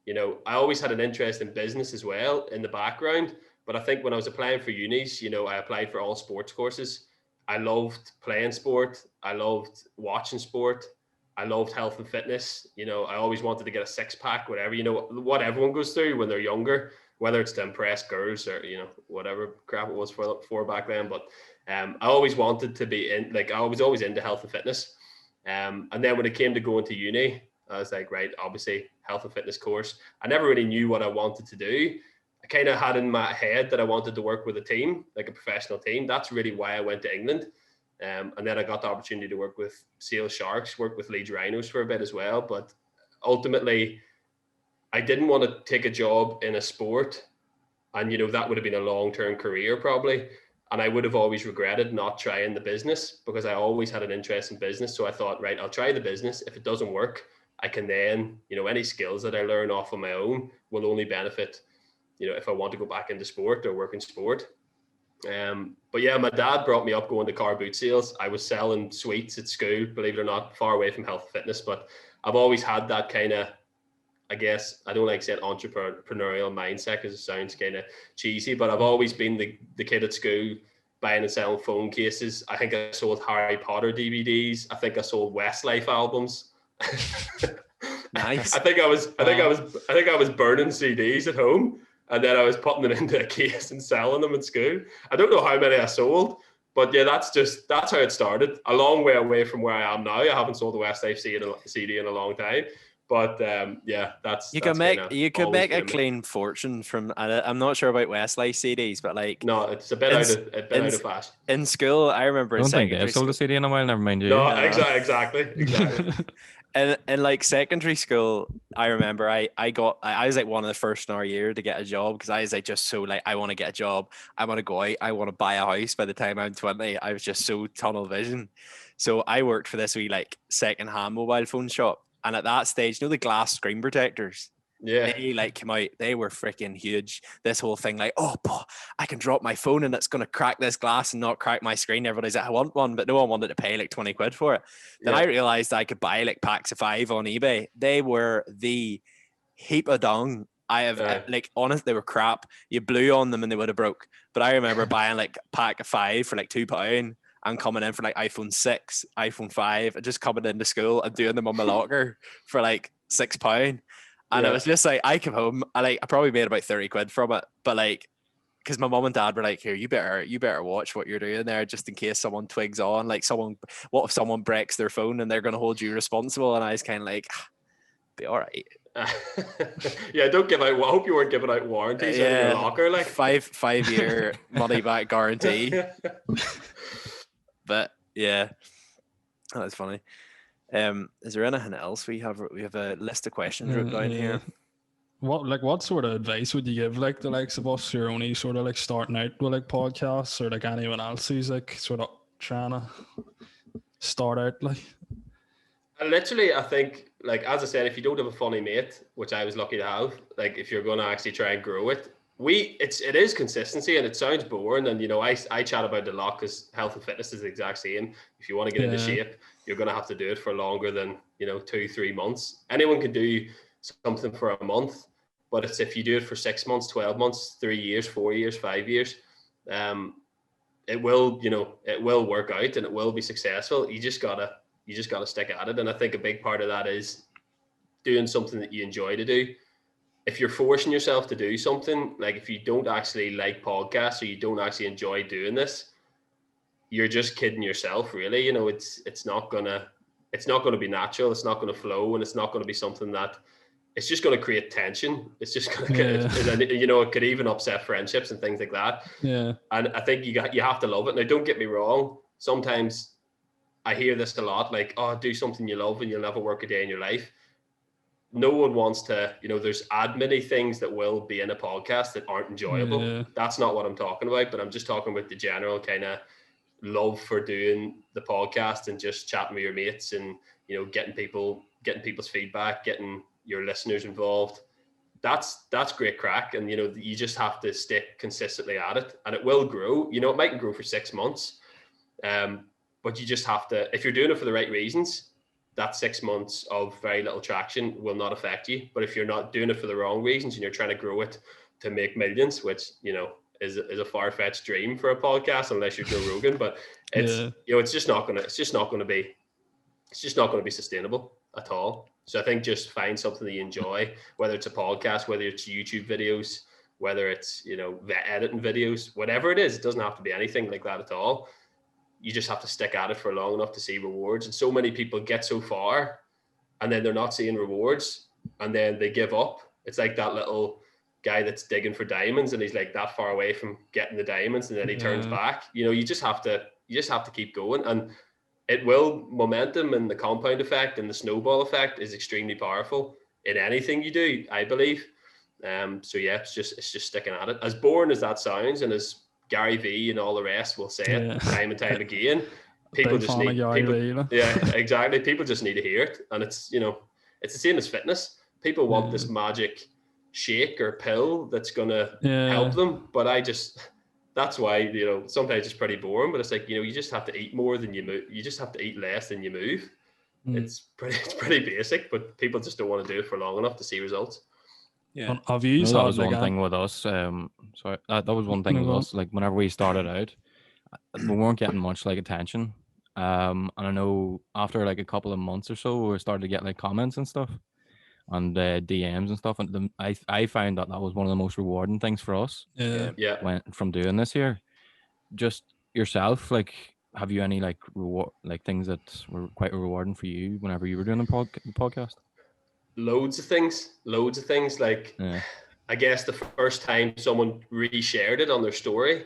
Speaker 3: You know, I always had an interest in business as well in the background. But I think when I was applying for unis, you know, I applied for all sports courses. I loved playing sport. I loved watching sport. I loved health and fitness. You know, I always wanted to get a six pack, whatever, you know, what everyone goes through when they're younger, whether it's to impress girls or, you know, whatever crap it was for back then. But I always wanted to be in, like, I was always into health and fitness. And then when it came to going to uni, I was like, right, obviously health and fitness course. I never really knew what I wanted to do. I kind of had in my head that I wanted to work with a team, like a professional team. That's really why I went to England. And then I got the opportunity to work with Sale Sharks, work with Leeds Rhinos for a bit as well. But ultimately, I didn't want to take a job in a sport. And, you know, that would have been a long-term career probably. And I would have always regretted not trying the business because I always had an interest in business. So I thought, right, I'll try the business. If it doesn't work, I can then, you know, any skills that I learn off on my own will only benefit, you know, if I want to go back into sport or work in sport. But yeah, my dad brought me up going to car boot sales. I was selling sweets at school, believe it or not, far away from health and fitness. But I've always had that kind of, I guess, I don't like saying entrepreneurial mindset because it sounds kind of cheesy, but I've always been the kid at school buying and selling phone cases. I think I sold Harry Potter DVDs. I think I sold Westlife albums.
Speaker 1: Nice.
Speaker 3: I think I was burning CDs at home, and then I was putting them into a case and selling them in school. I don't know how many I sold, but yeah, that's how it started. A long way away from where I am now. I haven't sold the Westlife CD in a long time. But yeah,
Speaker 1: you could make a clean fortune from. I'm not sure about Westlife CDs, but like
Speaker 3: no, it's a bit out of fashion.
Speaker 1: In school, I remember.
Speaker 4: I don't think I've sold a CD in a while. Never mind you.
Speaker 3: No, exactly.
Speaker 1: And in like secondary school, I remember I was like one of the first in our year to get a job because I was like just so like I want to get a job, I want to go out, I want to buy a house. By the time I'm 20, I was just so tunnel vision. So I worked for this wee like second-hand mobile phone shop. And at that stage, you know, the glass screen protectors,
Speaker 3: yeah,
Speaker 1: they like came out, they were freaking huge. This whole thing, like, oh, I can drop my phone and it's going to crack this glass and not crack my screen. Everybody's like, I want one, but no one wanted to pay like 20 quid for it. Then I realized I could buy like packs of 5 on eBay. They were the heap of dung. I have like, honest, they were crap. You blew on them and they would have broke. But I remember buying like a pack of 5 for like £2. And coming in for like iPhone 6, iPhone 5, and just coming into school and doing them on my locker for like £6. And it was just like, I came home, I probably made about 30 quid from it. But like, because my mom and dad were like, here, you better watch what you're doing there just in case someone twigs on. Like what if someone breaks their phone and they're going to hold you responsible? And I was kind of like, be all right.
Speaker 3: Yeah, don't give out. I hope you weren't giving out warranties in your locker. Like
Speaker 1: 5-year money back guarantee. But yeah, that's funny. Is there anything else we have? We have a list of questions written down here.
Speaker 2: What sort of advice would you give like the likes of us who are only sort of like starting out with like podcasts, or like anyone else who's like sort of trying to start out like?
Speaker 3: Literally, I think, like, as I said, if you don't have a funny mate, which I was lucky to have, like, if you're going to actually try and grow it, it is consistency, and it sounds boring. And, you know, I chat about it a lot because health and fitness is the exact same. If you want to get into shape, you're going to have to do it for longer than, you know, 2-3 months. Anyone can do something for a month, but it's if you do it for 6 months, 12 months, 3 years, 4 years, 5 years, it will work out and it will be successful. You just gotta stick at it. And I think a big part of that is doing something that you enjoy to do. If you're forcing yourself to do something, like if you don't actually like podcasts or you don't actually enjoy doing this, you're just kidding yourself, really. You know, it's not gonna be natural, it's not gonna flow, and it's not gonna be something that it's just going to create tension. It's just going to, you know, it could even upset friendships and things like that.
Speaker 2: Yeah.
Speaker 3: And I think you have to love it. Now, don't get me wrong. Sometimes I hear this a lot, like, oh, do something you love and you'll never work a day in your life. No one wants to, you know, there's many things that will be in a podcast that aren't enjoyable.
Speaker 2: Yeah.
Speaker 3: That's not what I'm talking about, but I'm just talking about the general kind of love for doing the podcast and just chatting with your mates and, you know, getting people's feedback, getting your listeners involved. That's great crack. And, you know, you just have to stick consistently at it and it will grow. You know, it mightn't grow for 6 months. But you just have to, if you're doing it for the right reasons, that 6 months of very little traction will not affect you. But if you're not doing it for the wrong reasons and you're trying to grow it to make millions, which, you know, is a far-fetched dream for a podcast unless you're Joe Rogan, but it's you know, it's just not gonna be sustainable at all. So I think just find something that you enjoy, whether it's a podcast, whether it's YouTube videos, whether it's, you know, editing videos, whatever it is. It doesn't have to be anything like that at all. You just have to stick at it for long enough to see rewards. And so many people get so far and then they're not seeing rewards and then they give up. It's like that little guy that's digging for diamonds and he's like that far away from getting the diamonds and then he turns back. You know, you just have to keep going, and it will, momentum and the compound effect and the snowball effect is extremely powerful in anything you do, I believe. So yeah, it's just sticking at it. As boring as that sounds, and as Gary V and all the rest will say it time and time again, people just need exactly. People just need to hear it. And it's, you know, it's the same as fitness. People want this magic shake or pill that's gonna help them. But that's why, you know, sometimes it's pretty boring, but it's like, you know, you just have to eat more than you move. You just have to eat less than you move. It's pretty basic, but people just don't want to do it for long enough to see results.
Speaker 2: Yeah. Have you
Speaker 4: that was one thing with us. Sorry, that was one thing with us. Like whenever we started out, we weren't getting much like attention. And I know after like a couple of months or so, we started to get like comments and stuff, and DMs and stuff. And I found that was one of the most rewarding things for us. From doing this here, just yourself. Like, have you any like reward, like things that were quite rewarding for you whenever you were doing the podcast?
Speaker 3: Loads of things. Like, I guess the first time someone reshared it on their story,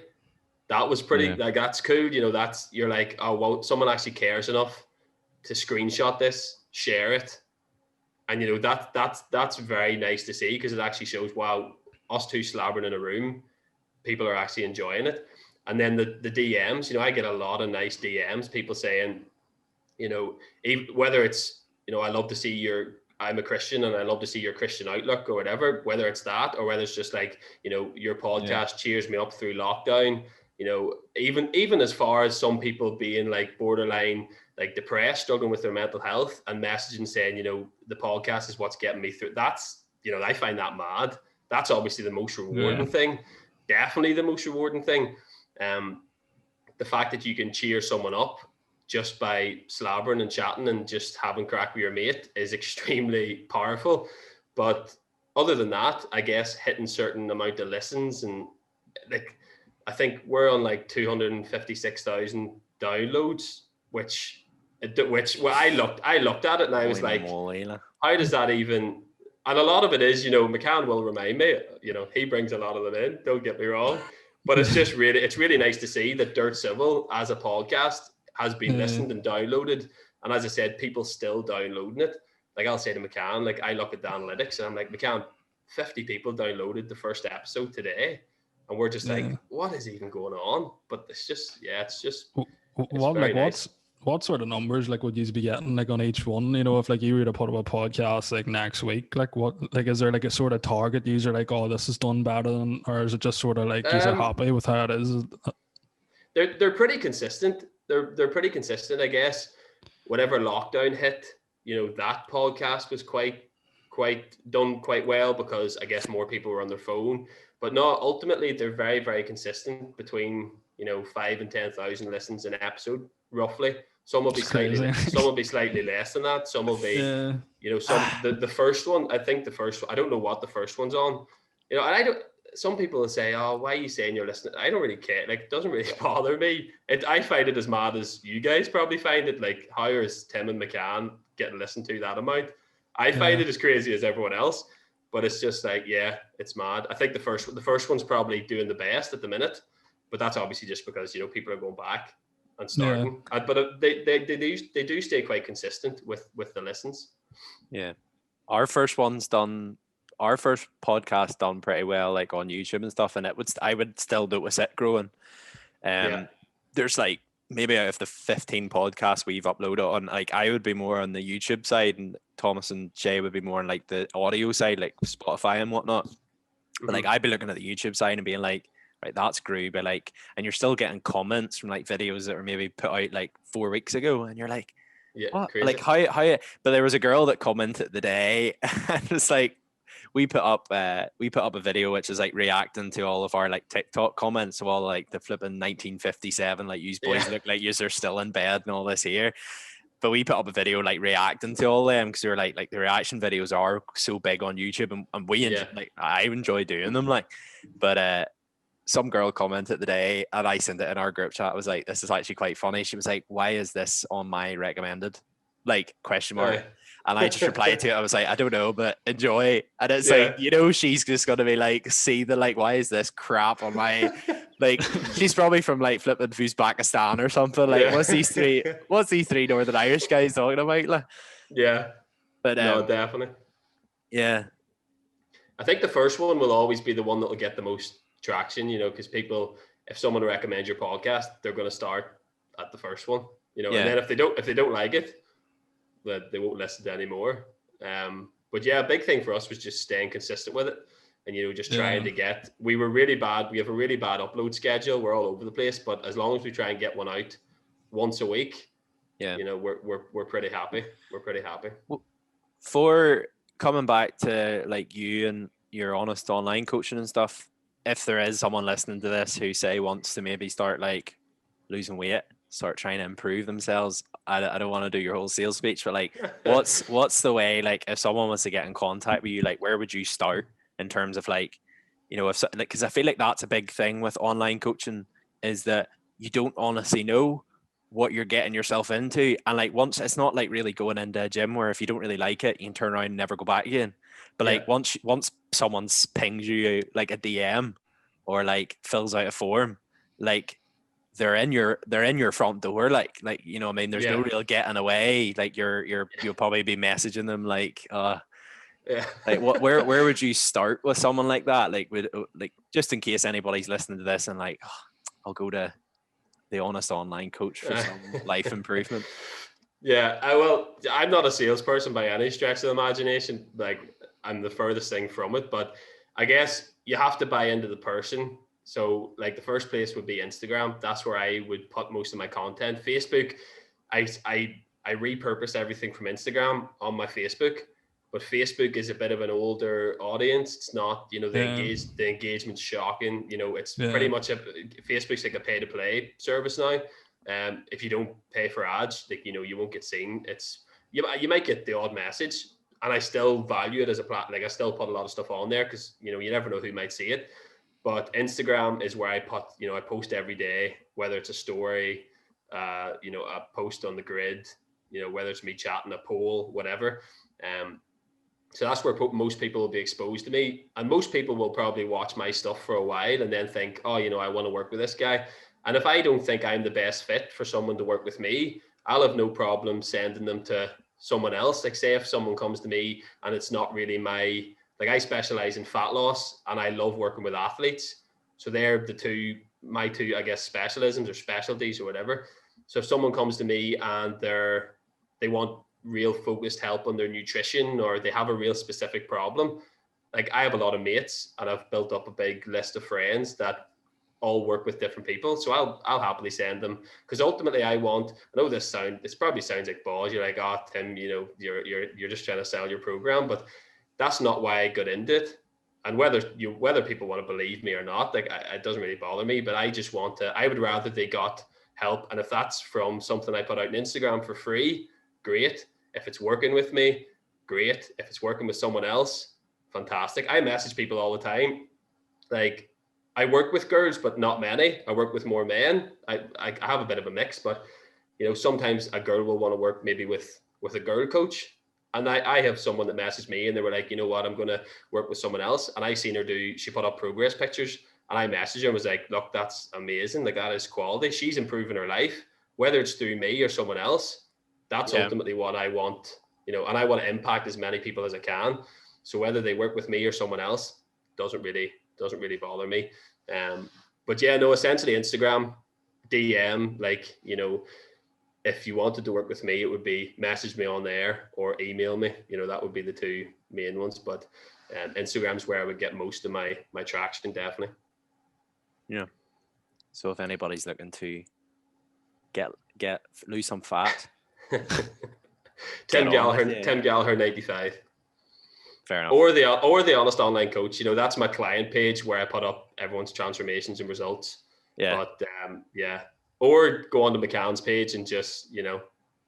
Speaker 3: that was pretty, like, that's cool. You know, you're like, oh, well, someone actually cares enough to screenshot this, share it. And, you know, that's very nice to see, because it actually shows, wow, us two slabbering in a room, people are actually enjoying it. And then the DMs, you know, I get a lot of nice DMs, people saying, you know, whether it's, you know, I'm a Christian and I love to see your Christian outlook or whatever, whether it's that or whether it's just like, you know, your podcast cheers me up through lockdown, you know, even as far as some people being like borderline, like depressed, struggling with their mental health and messaging saying, you know, the podcast is what's getting me through. That's, you know, I find that mad. That's obviously the most rewarding thing. Definitely the most rewarding thing. The fact that you can cheer someone up just by slabbering and chatting and just having crack with your mate is extremely powerful. But other than that, I guess hitting certain amount of listens, and like, I think we're on like 256,000 downloads, which I looked at it and I was like, how does that even? And a lot of it is, you know, McCann will remind me, you know, he brings a lot of them in, don't get me wrong, but it's really nice to see that Drit Civil as a podcast has been listened and downloaded. And as I said, people still downloading it. Like, I'll say to McCann, like, I look at the analytics and I'm like, McCann, 50 people downloaded the first episode today. And we're just like, what is even going on? But it's just
Speaker 2: what sort of numbers like would you be getting like on each one? You know, if like you were to put up a podcast like next week, like what, like, is there like a sort of target user like, oh, this is done better than, or is it just sort of like you're happy with how it is?
Speaker 3: They're pretty consistent. They're pretty consistent, I guess. Whenever lockdown hit, you know, that podcast was quite well, because I guess more people were on their phone. But no, ultimately they're very, very consistent between, you know, 5,000 and 10,000 listens an episode, roughly. Some will be slightly less than that. Some will be, you know, the first one. I don't know what the first one's on. You know, and I don't. Some people will say, oh, why are you saying you're listening? I don't really care. Like, it doesn't really bother me. I find it as mad as you guys probably find it. Like, how is Tim and McCann getting listened to that amount? I find it as crazy as everyone else, but it's just like, yeah, it's mad. I think the first one's probably doing the best at the minute, but that's obviously just because, you know, people are going back and starting. Yeah. But they do stay quite consistent with the listens.
Speaker 1: Yeah. Our first podcast done pretty well, like on YouTube and stuff, and I would still notice it growing. There's like, maybe out of the 15 podcasts we've uploaded on, like, I would be more on the YouTube side, and Thomas and Jay would be more on like the audio side, like Spotify and whatnot. Mm-hmm. But like, I'd be looking at the YouTube side and being like, right, that's great, but like, and you're still getting comments from like videos that were maybe put out like 4 weeks ago, and you're like, what? Crazy. Like how? But there was a girl that commented the day, and it's like, we put up a video which is like reacting to all of our like TikTok comments, so all like the flipping 1957, like, you boys look like you're still in bed and all this here. But we put up a video like reacting to all them, because we were like the reaction videos are so big on YouTube, and we like, I enjoy doing them, like. But some girl commented today, and I sent it in our group chat. I was like, this is actually quite funny. She was like, why is this on my recommended, like, question mark? And I just replied to it. I was like, I don't know, but enjoy. And it's like, you know, she's just going to be like, see the, like, why is this crap on my, like, she's probably from like flipping Uzbekistan or something. Like, what's these three Northern Irish guys talking about? Like,
Speaker 3: yeah. But no, definitely.
Speaker 1: Yeah.
Speaker 3: I think the first one will always be the one that will get the most traction, you know, because people, if someone recommends your podcast, they're going to start at the first one, you know, and then if they don't like it, that they won't listen to anymore. But yeah, a big thing for us was just staying consistent with it, and, you know, just trying to get. We have a really bad upload schedule. We're all over the place, but as long as we try and get one out once a week, you know, we're pretty happy. We're pretty happy.
Speaker 1: Well, for coming back to like you and your honest online coaching and stuff, if there is someone listening to this who say wants to maybe start like losing weight, start trying to improve themselves, I don't want to do your whole sales speech, but like, what's the way, like, if someone wants to get in contact with you, like, where would you start in terms of like, you know, if like, because I feel like that's a big thing with online coaching, is that you don't honestly know what you're getting yourself into, and like, once, it's not like really going into a gym where if you don't really like it, you can turn around and never go back again. But like, once someone pings you like a DM or like fills out a form, like, they're in your front door, like, you know what I mean, there's no real getting away. Like, you'll probably be messaging them like like, where would you start with someone like that, like, just in case anybody's listening to this and like, I'll go to the honest online coach for some life improvement.
Speaker 3: Well, I'm not a salesperson by any stretch of the imagination, like, I'm the furthest thing from it, but I guess you have to buy into the person. So like, the first place would be Instagram. That's where I would put most of my content. Facebook, I repurpose everything from Instagram on my Facebook, but Facebook is a bit of an older audience. It's not, you know, the engagement's shocking. You know, it's pretty much Facebook's like a pay to play service now. If you don't pay for ads, like, you know, you won't get seen. It's you might get the odd message, and I still value it as a like, I still put a lot of stuff on there because, you know, you never know who might see it. But Instagram is where I post every day, whether it's a story, you know, a post on the grid, you know, whether it's me chatting, a poll, whatever. So that's where most people will be exposed to me. And most people will probably watch my stuff for a while and then think, oh, you know, I want to work with this guy. And if I don't think I'm the best fit for someone to work with me, I'll have no problem sending them to someone else. Like, say if someone comes to me and it's not really like, I specialize in fat loss and I love working with athletes. So they're my two, I guess, specialisms or specialties or whatever. So if someone comes to me and they want real focused help on their nutrition, or they have a real specific problem, like, I have a lot of mates and I've built up a big list of friends that all work with different people. So I'll happily send them, because ultimately I know this probably sounds like balls. You're like, oh, Tim, you know, you're just trying to sell your program, but that's not why I got into it. And whether people want to believe me or not, like, it doesn't really bother me, but I would rather they got help. And if that's from something I put out on Instagram for free, great. If it's working with me, great. If it's working with someone else, fantastic. I message people all the time. Like, I work with girls, but not many. I work with more men. I have a bit of a mix, but, you know, sometimes a girl will want to work maybe with a girl coach, And I have someone that messaged me and they were like, you know what, I'm going to work with someone else. And I seen her she put up progress pictures, and I messaged her and was like, look, that's amazing. Like, that is quality. She's improving her life, whether it's through me or someone else. That's ultimately what I want, you know, and I want to impact as many people as I can. So whether they work with me or someone else doesn't really bother me. But yeah, no, essentially Instagram, DM, like, you know, if you wanted to work with me, it would be message me on there or email me. You know, that would be the two main ones. But Instagram's where I would get most of my traction, definitely.
Speaker 1: Yeah. So if anybody's looking to lose some fat,
Speaker 3: Tim Gallagher 95.
Speaker 1: Fair enough.
Speaker 3: Or the Honest Online Coach. You know, that's my client page where I put up everyone's transformations and results.
Speaker 1: Yeah.
Speaker 3: But or go on to McCann's page and just, you know,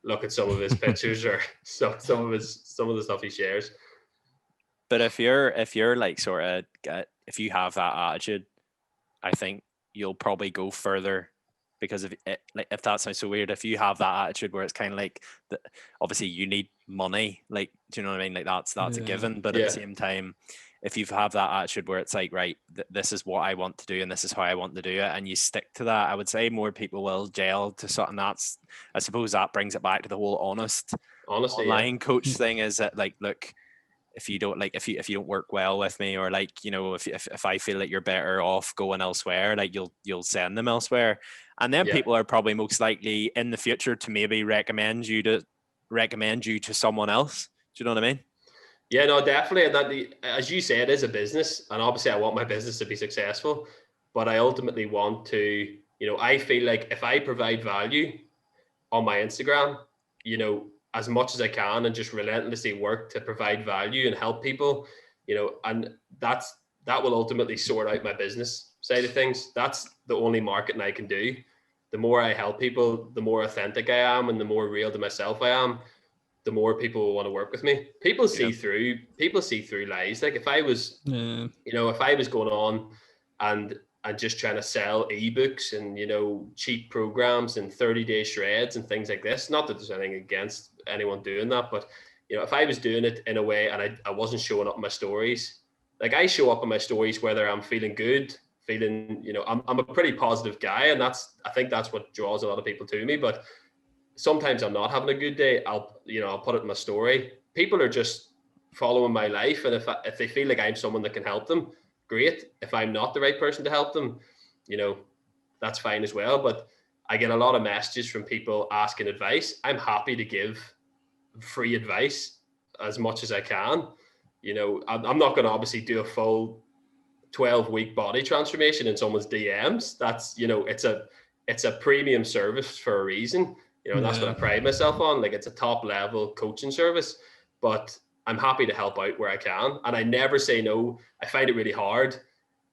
Speaker 3: look at some of his pictures or some of the stuff he shares.
Speaker 1: But if you're like sort of if you have that attitude, I think you'll probably go further, because if that sounds so weird, if you have that attitude where it's kind of like obviously you need money, like, do you know what I mean? Like that's a given, but at the same time, if you have that attitude where it's like, right, this is what I want to do and this is how I want to do it, and you stick to that, I would say more people will gel to something. That's, I suppose that brings it back to the whole honestly online coach thing, is that like, look, if you don't like, if you don't work well with me, or like, you know, if I feel that you're better off going elsewhere, like you'll send them elsewhere, and then people are probably most likely in the future to maybe recommend you to someone else. Do you know what I mean?
Speaker 3: Yeah, no, definitely. And that, as you say, it is a business, and obviously I want my business to be successful, but I ultimately want to, you know, I feel like if I provide value on my Instagram, you know, as much as I can, and just relentlessly work to provide value and help people, you know, and that will ultimately sort out my business side of things. That's the only marketing I can do. The more I help people, the more authentic I am, and the more real to myself I am, the more people will want to work with me. People see through lies. Like if I was, you know, if I was going on and just trying to sell ebooks and, you know, cheap programs and 30-day shreds and things like this, not that there's anything against anyone doing that, but, you know, if I was doing it in a way and I wasn't showing up in my stories, like I show up in my stories whether I'm feeling good, you know, I'm a pretty positive guy, and I think that's what draws a lot of people to me. But sometimes I'm not having a good day, I'll put it in my story. People are just following my life, and if they feel like I'm someone that can help them, great. If I'm not the right person to help them, you know, that's fine as well. But I get a lot of messages from people asking advice. I'm happy to give free advice as much as I can. You know, I'm not going to obviously do a full 12-week body transformation in someone's DMs. That's, you know, it's a premium service for a reason. You know, and that's what I pride myself on. Like, it's a top level coaching service, but I'm happy to help out where I can. And I never say no. I find it really hard.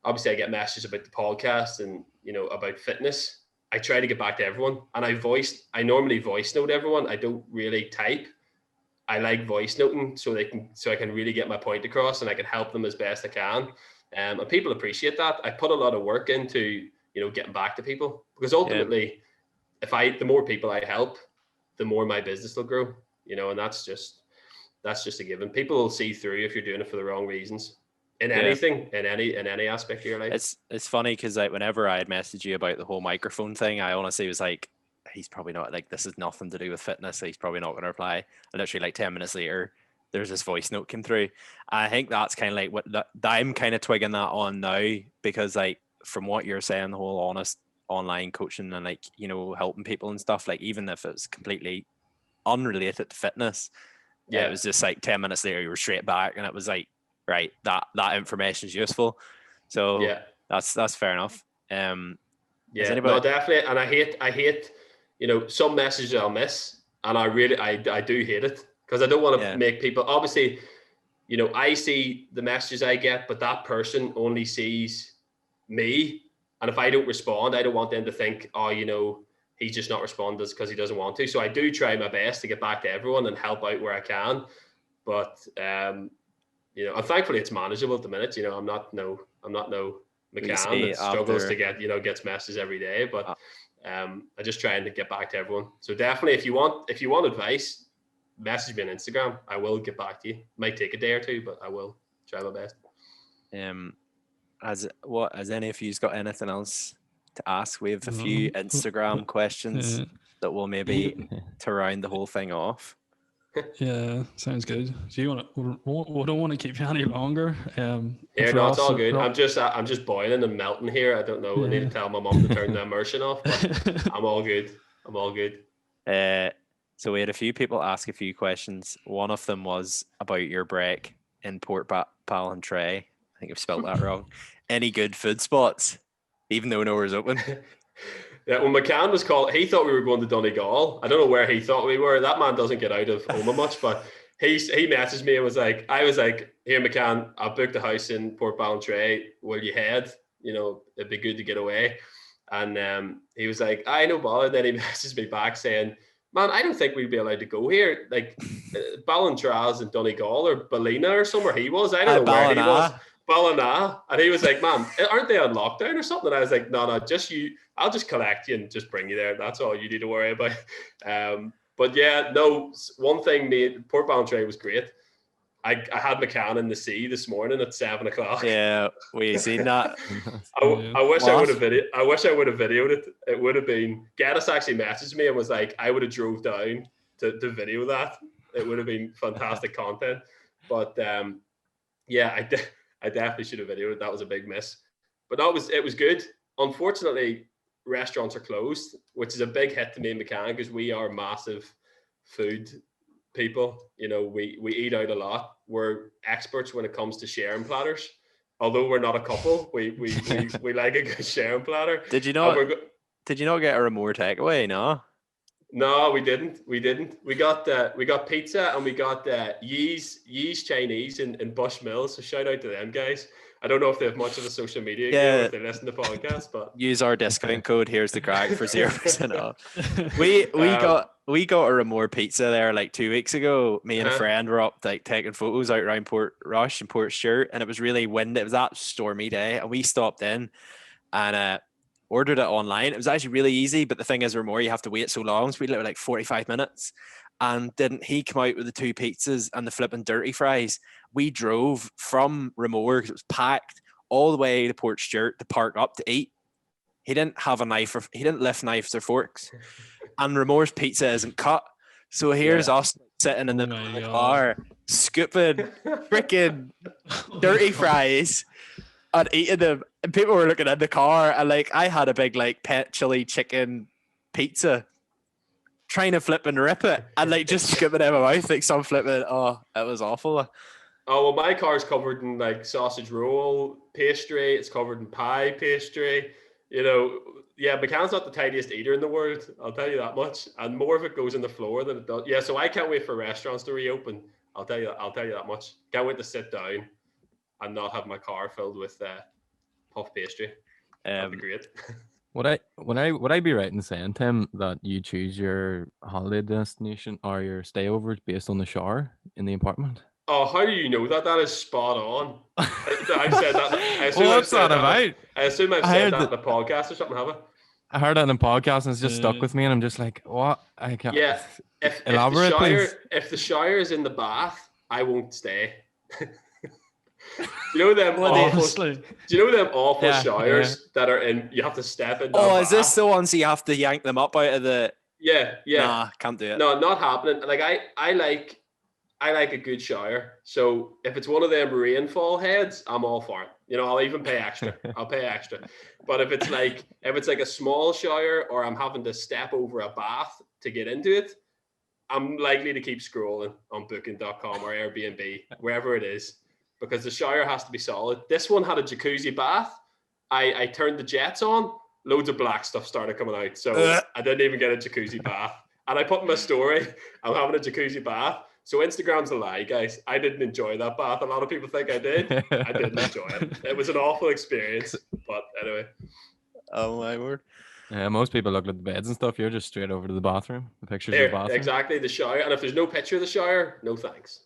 Speaker 3: Obviously I get messages about the podcast and, you know, about fitness. I try to get back to everyone, and I normally voice note everyone. I don't really type. I like voice noting so I can really get my point across, and I can help them as best I can. And people appreciate that. I put a lot of work into, you know, getting back to people, because ultimately, the more people I help, the more my business will grow, you know, and that's just a given. People will see through if you're doing it for the wrong reasons in anything, in any aspect of your life.
Speaker 1: It's funny because like whenever I had messaged you about the whole microphone thing, I honestly was like, he's probably not, like, this is nothing to do with fitness, so he's probably not going to reply. And literally like 10 minutes later, there's this voice note came through. I think that's kind of like what I'm kind of twigging that on now, because like from what you're saying, the whole honest online coaching and like, you know, helping people and stuff, like even if it's completely unrelated to fitness, it was just like 10 minutes later you were straight back, and it was like, right, that information is useful. So that's fair enough. No,
Speaker 3: definitely. And I hate, you know, some messages I'll miss, and I do hate it, because I don't want to make people, obviously, you know, I see the messages I get, but that person only sees me. And if I don't respond, I don't want them to think, oh, you know, he's just not responding because he doesn't want to. So I do try my best to get back to everyone and help out where I can. But, you know, and thankfully it's manageable at the minute. You know, I'm not no McCann that struggles to gets messages every day. But I just try and get back to everyone. So definitely, if you want advice, message me on Instagram. I will get back to you. Might take a day or two, but I will try my best.
Speaker 1: Has any of you got anything else to ask? We have a few Instagram questions that will maybe to round the whole thing off.
Speaker 2: Yeah, sounds good. Do you we don't want to keep you any longer.
Speaker 3: Yeah, no, it's all good. I'm just boiling and melting here. I don't know. I need to tell my mum to turn the immersion off, but I'm all good.
Speaker 1: So we had a few people ask a few questions. One of them was about your break in Port Ballantrae. I think I've spelled that wrong. Any good food spots, even though nowhere's open?
Speaker 3: Yeah, when McCann was called, he thought we were going to Donegal. I don't know where he thought we were. That man doesn't get out of Oma much, but he messaged me and was like, here, McCann, I booked a house in Port Ballantrae. Will you head? You know, it'd be good to get away. And he was like, I no bother. Then he messaged me back saying, man, I don't think we'd be allowed to go here. Like Ballantrae and Donegal or Ballina or somewhere he was. I don't know where he was. Ballina. And he was like, man, aren't they on lockdown or something? And I was like, no, just you. I'll just collect you and just bring you there. That's all you need to worry about. But yeah, no, one thing, Port Ballantrae was great. I had McCann in the sea this morning at 7:00.
Speaker 1: Yeah, we seen that.
Speaker 3: I wish I would have videoed it. It would have been. Gaddis actually messaged me and was like, I would have drove down to video that. It would have been fantastic content. But yeah, I definitely should have videoed it. That was a big miss. But it was good. Unfortunately, restaurants are closed, which is a big hit to me and McCann because we are massive food people. You know, we eat out a lot. We're experts when it comes to sharing platters. Although we're not a couple, we like a good sharing platter.
Speaker 1: Did you not get a Ramore takeaway?
Speaker 3: No, we didn't. We got pizza and we got Yee's Chinese in Bush Mills. So shout out to them guys. I don't know if they have much of a social media game if they listen to podcasts, but
Speaker 1: use our discount code. Here's the Craic for 0% off. We got a Ramore pizza there like 2 weeks ago. Me and a friend were up like taking photos out around Port Rush and Port Stewart, and it was really windy. It was that stormy day, and we stopped in and ordered it online. It was actually really easy, but the thing is, Ramore, you have to wait so long. So we waited like 45 minutes. And didn't he come out with the 2 pizzas and the flipping dirty fries? We drove from Ramore because it was packed all the way to Port Stewart to park up to eat. He didn't have a knife, he didn't lift knives or forks. And Ramore's pizza isn't cut. So here's us sitting in the car, scooping freaking dirty fries and eating them. And people were looking in the car, and like I had a big like pet chili chicken pizza, trying to flip and rip it and like just scooping it in my mouth like some flipping. Oh, it was awful.
Speaker 3: Oh well, my car's covered in like sausage roll pastry. It's covered in pie pastry. You know, yeah, McCann's not the tidiest eater in the world. I'll tell you that much. And more of it goes on the floor than it does. Yeah, so I can't wait for restaurants to reopen. I'll tell you that much. Can't wait to sit down and not have my car filled with puff pastry. That'd be great.
Speaker 4: Would I be right in saying, Tim, that you choose your holiday destination or your stayovers based on the shower in the apartment?
Speaker 3: Oh, how do you know that? That is spot on. I've said that.
Speaker 4: What's that about?
Speaker 3: I assume I've said that in the podcast or something, have I?
Speaker 4: I heard that in the podcast and it's just stuck with me, and I'm just like, what? I can't.
Speaker 3: Yeah.
Speaker 4: Elaborate, please.
Speaker 3: If the shower is in the bath, I won't stay. Do you know them awful showers that are in? You have to step in.
Speaker 1: Oh, is this the ones you have to yank them up out of the?
Speaker 3: Yeah.
Speaker 1: Nah, can't do it.
Speaker 3: No, not happening. Like I like a good shower. So if it's one of them rainfall heads, I'm all for it. You know, I'll even pay extra. I'll pay extra. But if it's like a small shower or I'm having to step over a bath to get into it, I'm likely to keep scrolling on booking.com or Airbnb, wherever it is, because the shower has to be solid. This one had a jacuzzi bath. I turned the jets on, loads of black stuff started coming out. So I didn't even get a jacuzzi bath. And I put in my story, I'm having a jacuzzi bath. So Instagram's a lie, guys. I didn't enjoy that bath. A lot of people think I did. I didn't enjoy it. It was an awful experience. But anyway.
Speaker 1: Oh my word.
Speaker 4: Yeah, most people look at the beds and stuff. You're just straight over to the bathroom. The pictures of the bathroom.
Speaker 3: Exactly, the shower. And if there's no picture of the shower, no thanks.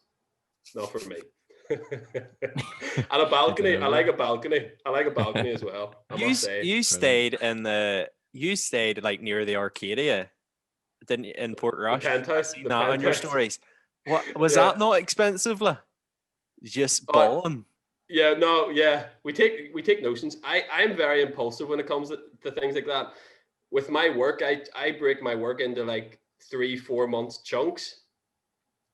Speaker 3: Not for me. And a balcony. I like a balcony. I like a balcony as well. I must say.
Speaker 1: You stayed like near the Arcadia, didn't you, in Port Rush?
Speaker 3: The penthouse.
Speaker 1: On your stories. What was that not expensive, la? Just balling.
Speaker 3: Yeah, no, yeah. We take notions. I'm very impulsive when it comes to things like that. With my work, I break my work into like 3-4 month chunks.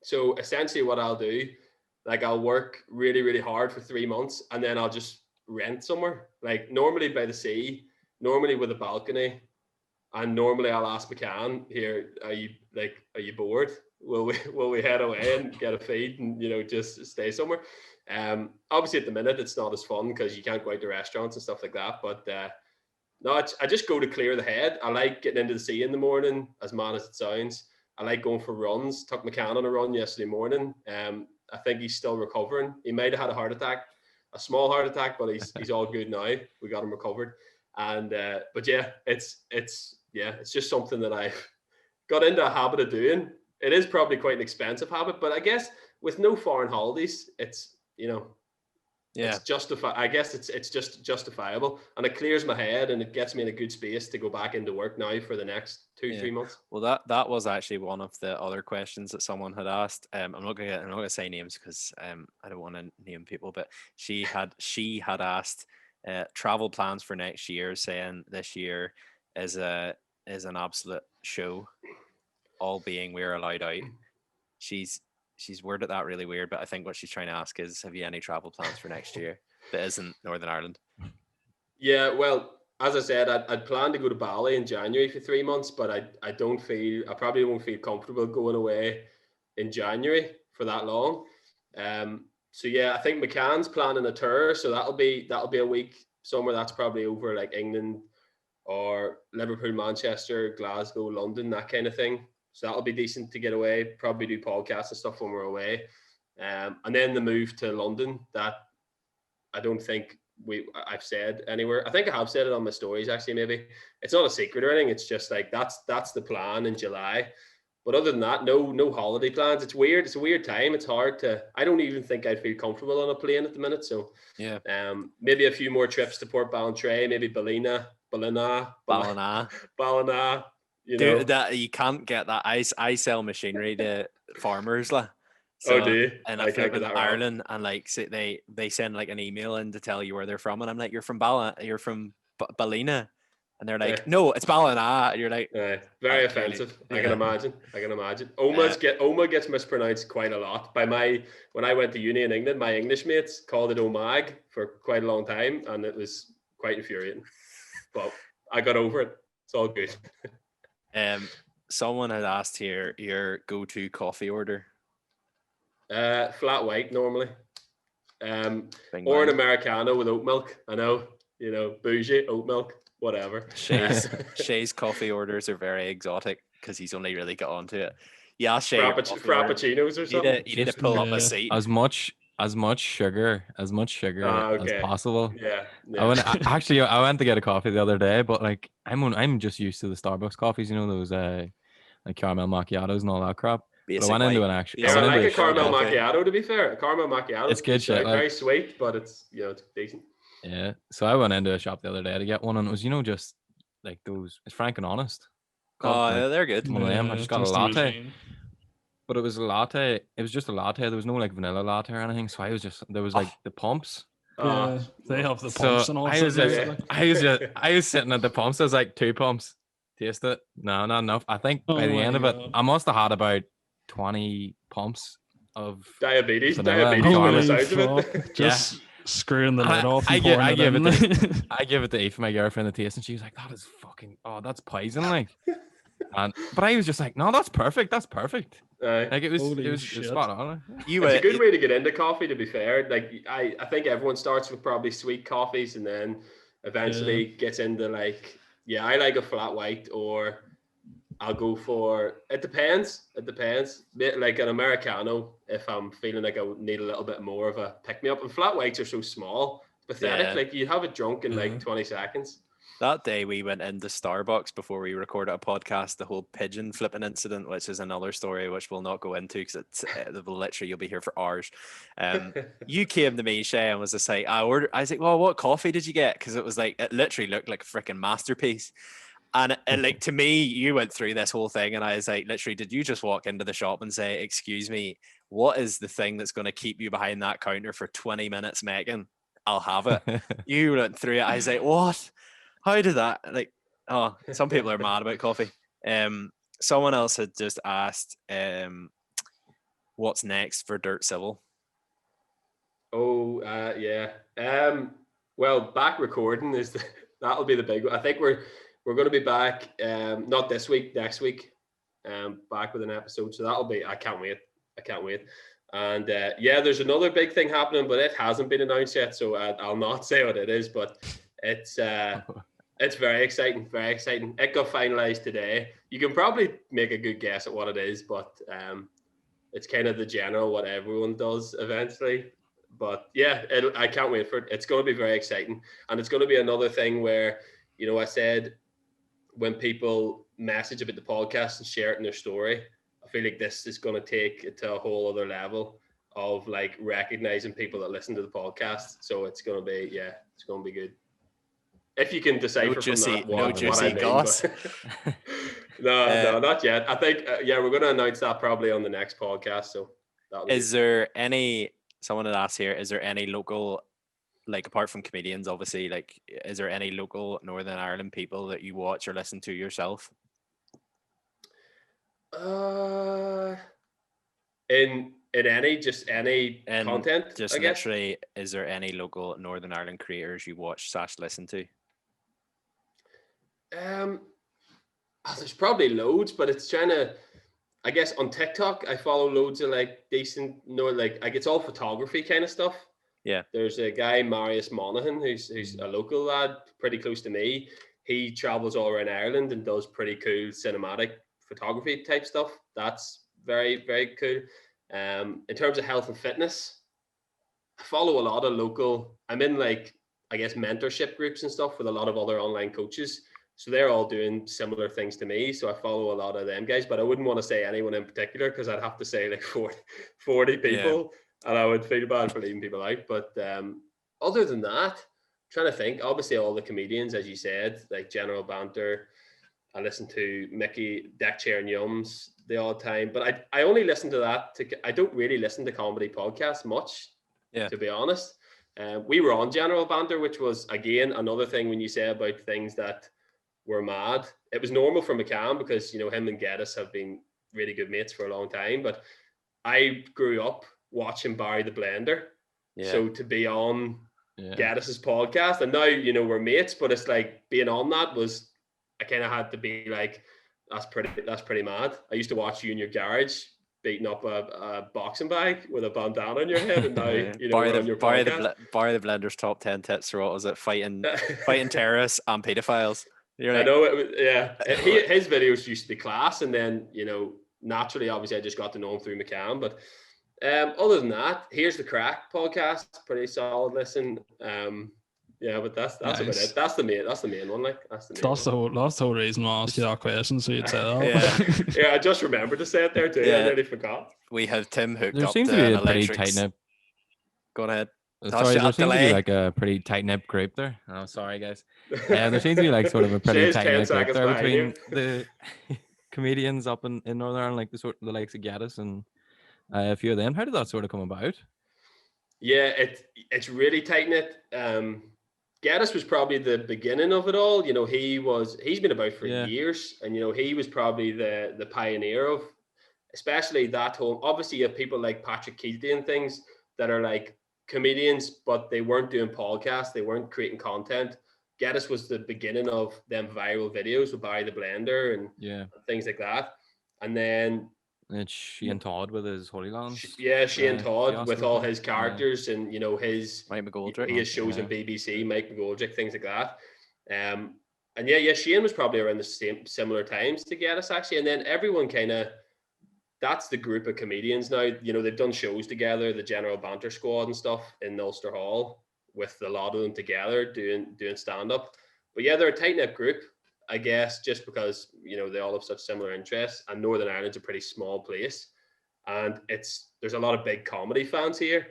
Speaker 3: So essentially what I'll do, like I'll work really, really hard for 3 months and then I'll just rent somewhere. Like normally by the sea, normally with a balcony. And normally I'll ask McCann here, are you bored? Will we head away and get a feed and, you know, just stay somewhere? Obviously at the minute it's not as fun because you can't go out to restaurants and stuff like that. But no, I just go to clear the head. I like getting into the sea in the morning, as mad as it sounds. I like going for runs. Took McCann on a run yesterday morning. I think he's still recovering. He might have had a heart attack, a small heart attack, but he's all good now. We got him recovered. And but yeah, it's just something that I've got into a habit of doing. It is probably quite an expensive habit, but I guess with no foreign holidays, it's, you know, it's I guess it's just justifiable, and it clears my head and it gets me in a good space to go back into work now for the next 2-3 months.
Speaker 1: Well, that was actually one of the other questions that someone had asked. I'm not gonna say names because I don't want to name people, but she had asked travel plans for next year, saying this year is an absolute show, all being we're allowed out. She's worded that really weird, but I think what she's trying to ask is, have you any travel plans for next year that isn't Northern Ireland?
Speaker 3: Yeah, well, as I said, I'd planned to go to Bali in January for 3 months, but I probably won't feel comfortable going away in January for that long. So yeah, I think McCann's planning a tour, so that'll be a week somewhere. That's probably over like England or Liverpool, Manchester, Glasgow, London, that kind of thing. So that'll be decent to get away, probably do podcasts and stuff when we're away. And then the move to London, that I don't think I've said anywhere. I think I have said it on my stories, actually, maybe. It's not a secret or anything. It's just like, that's the plan in July. But other than that, no holiday plans. It's weird. It's a weird time. It's hard I don't even think I'd feel comfortable on a plane at the minute. So yeah, maybe a few more trips to Port Ballantrae, maybe Ballina. You know,
Speaker 1: that you can't get that. I sell machinery to farmers, lah.
Speaker 3: So, do you?
Speaker 1: And I flipped in Ireland, and like they send like an email in to tell you where they're from, and I'm like, you're from Ballina, and they're like, no, it's Ballina. And you're like,
Speaker 3: very offensive. I can imagine. Oma gets mispronounced quite a lot. When I went to uni in England, my English mates called it Omag for quite a long time, and it was quite infuriating. But I got over it. It's all good.
Speaker 1: Someone had asked here your go-to coffee order.
Speaker 3: Flat white normally, or an Americano with oat milk. I know, you know, bougie oat milk, whatever.
Speaker 1: Shay's coffee orders are very exotic because he's only really got onto it. Yeah, Shay,
Speaker 3: frappuccinos or something.
Speaker 1: You need to pull up a seat.
Speaker 4: As much sugar as possible.
Speaker 3: Yeah.
Speaker 4: I went to get a coffee the other day, but like I'm just used to the Starbucks coffees, you know, those like caramel macchiatos and all that crap. But I went into an actual.
Speaker 3: Yeah, I like a caramel macchiato. To be fair, a caramel macchiato.
Speaker 4: It's good shit.
Speaker 3: Very sweet, but it's, you know, it's decent.
Speaker 4: Yeah. So I went into a shop the other day to get one, and it was, you know, just like those. It's Frank and Honest.
Speaker 1: Yeah, they're good.
Speaker 4: One of them. I just got a latte. But it was a latte. It was just a latte. There was no like vanilla latte or anything. So there was like the pumps.
Speaker 2: Yeah, they have the pumps and all. I
Speaker 4: was sitting at the pumps. I was like, 2 pumps. Taste it. No, not enough. I think by the end of it, I must have had about 20 pumps of
Speaker 3: diabetes.
Speaker 2: Just screwing the lid off.
Speaker 4: I give it to Eve, my girlfriend, to taste, and she was like, "That is fucking that's poison." Like, but I was just like, "No, that's perfect. That's perfect." Like it was spot on.
Speaker 3: It's a good way to get into coffee, to be fair. Like I think everyone starts with probably sweet coffees and then eventually gets into like, I like a flat white, or I'll go for, it depends. Like an Americano, if I'm feeling like I would need a little bit more of a pick-me-up. And flat whites are so small. It's pathetic. Like you have it drunk in like 20 seconds.
Speaker 1: That day we went into Starbucks before we recorded a podcast, the whole pigeon flipping incident, which is another story which we'll not go into because literally you'll be here for hours. You came to me, Shay, and was just like, I was like, well, what coffee did you get? Because it was like, it literally looked like a freaking masterpiece. And like, to me, you went through this whole thing, and I was like, literally, did you just walk into the shop and say, "Excuse me, what is the thing that's going to keep you behind that counter for 20 minutes, Megan? I'll have it." You went through it. I was like, what? How did that? Like, oh, some people are mad about coffee. Someone else had just asked, what's next for Drit Civil?
Speaker 3: Oh, yeah. Well, back recording that'll be the big one. I think we're going to be back, not this week, next week, back with an episode. So that'll be, I can't wait. And yeah, there's another big thing happening, but it hasn't been announced yet. So I'll not say what it is, but it's very exciting, very exciting. It got finalized today. You can probably make a good guess at what it is, but it's kind of the general what everyone does eventually. But yeah, I can't wait for it. It's going to be very exciting. And it's going to be another thing where, you know, I said when people message about the podcast and share it in their story, I feel like this is going to take it to a whole other level of like recognizing people that listen to the podcast. So it's going to be, yeah, it's going to be good. If you can decipher from that what I mean. But no, not yet. I think, yeah, we're going to announce that probably on the next podcast. So
Speaker 1: is there any, someone had asked here, is there any local, like apart from comedians, obviously, like, is there any local Northern Ireland people that you watch or listen to yourself?
Speaker 3: In any content,
Speaker 1: just
Speaker 3: I guess.
Speaker 1: Literally, is there any local Northern Ireland creators you watch / listen to?
Speaker 3: There's probably loads, but it's trying to, I guess on TikTok I follow loads of like decent, like it's all photography kind of stuff.
Speaker 1: Yeah.
Speaker 3: There's a guy, Marius Monaghan, who's a local lad, pretty close to me. He travels all around Ireland and does pretty cool cinematic photography type stuff. That's very, very cool. In terms of health and fitness, I follow a lot of local, I'm in like, I guess, mentorship groups and stuff with a lot of other online coaches. So they're all doing similar things to me. So I follow a lot of them guys, but I wouldn't want to say anyone in particular because I'd have to say like 40 people. Yeah. And I would feel bad for leaving people out. But other than that, I'm trying to think, obviously all the comedians, as you said, like General Banter. I listen to Mickey, Deck Chair and Yums the odd time, but I only listen to that. I don't really listen to comedy podcasts much, to be honest. We were on General Banter, which was, again, another thing when you say about things that were mad. It was normal for McCann because, you know, him and Geddes have been really good mates for a long time, but I grew up watching Barry the Blender. Yeah. So to be on Geddes's podcast, and now, you know, we're mates, but it's like being on that was, I kind of had to be like, that's pretty mad. I used to watch you in your garage beating up a boxing bag with a bandana on your head, and now you know on your podcast.
Speaker 1: Barry the Blender's top 10 tips for what was it? Fighting terrorists and pedophiles.
Speaker 3: Like, I know it was, his videos used to be class, and then, you know, naturally, obviously, I just got to know him through McCann. But other than that, here's the Craic podcast, pretty solid listen. Yeah, but that's nice. About it. That's the main one. Like that's the main.
Speaker 2: That's the whole reason I asked you that question, so you'd say that.
Speaker 3: Yeah, I just remembered to say it there too. I nearly forgot.
Speaker 1: We have Tim hooked
Speaker 4: there
Speaker 1: up
Speaker 4: seems to be a pretty tight knit.
Speaker 1: Go ahead.
Speaker 4: Sorry, there seems to be like a pretty tight knit group there. Oh, sorry guys. There seems to be like sort of a pretty tight knit group there between the comedians up in Northern Ireland, like the likes of Geddes and a few of them. How did that sort of come about?
Speaker 3: Yeah, it's really tight knit. Geddes was probably the beginning of it all. You know, he's been about for years, and you know, he was probably the pioneer of, especially that whole. Obviously, you have people like Patrick Keelty and things that are like comedians, but they weren't doing podcasts, they weren't creating content. Geddes was the beginning of them viral videos with Barry the Blender and things like that. And then
Speaker 4: it's Shane Todd with his Holy Lands.
Speaker 3: Shane Todd with all his characters and, you know, his
Speaker 1: Mike McGoldrick.
Speaker 3: He has shows on BBC, Mike McGoldrick, things like that. And Shane was probably around the similar times to Geddes actually. And then everyone kind of, that's the group of comedians now. You know, they've done shows together, the General Banter Squad and stuff in Ulster Hall with a lot of them together doing stand-up. But yeah, they're a tight-knit group, I guess, just because, you know, they all have such similar interests, and Northern Ireland's a pretty small place, and there's a lot of big comedy fans here,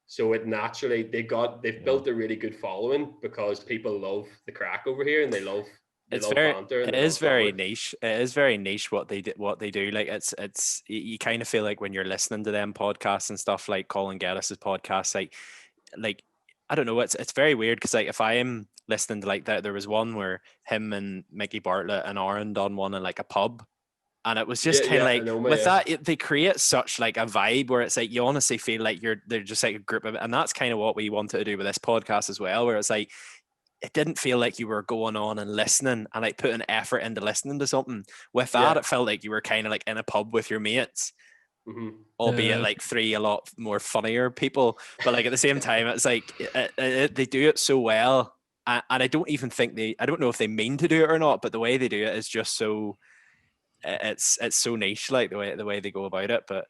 Speaker 3: so it naturally they've built a really good following because people love the Craic over here and they love
Speaker 1: It's very niche. It is very niche what they do. Like it's you kind of feel like when you're listening to them podcasts and stuff, like Colin Geddes' podcast, like I don't know, it's very weird because like if I am listening to like that, there was one where him and Mickey Bartlett and Aaron done one in like a pub. And it was just kind of like with that, they create such like a vibe where it's like you honestly feel like they're just like a group of, and that's kind of what we wanted to do with this podcast as well, where it's like it didn't feel like you were going on and listening and like putting effort into listening to something. With that, it felt like you were kind of like in a pub with your mates, albeit like three a lot more funnier people. But like at the same time, it's like they do it so well, and I don't even think I don't know if they mean to do it or not, but the way they do it is just so. It's so niche, like the way they go about it. But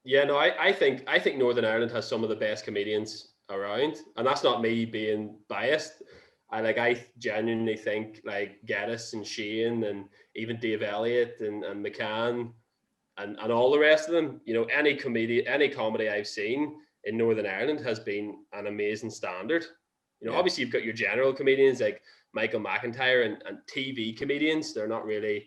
Speaker 3: yeah, no, I think Northern Ireland has some of the best comedians around, and that's not me being biased. I genuinely think like Geddes and Shane and even Dave Elliott and McCann and all the rest of them, you know, any comedy I've seen in Northern Ireland has been an amazing standard. You know, obviously you've got your general comedians like Michael McIntyre and TV comedians. They're not really,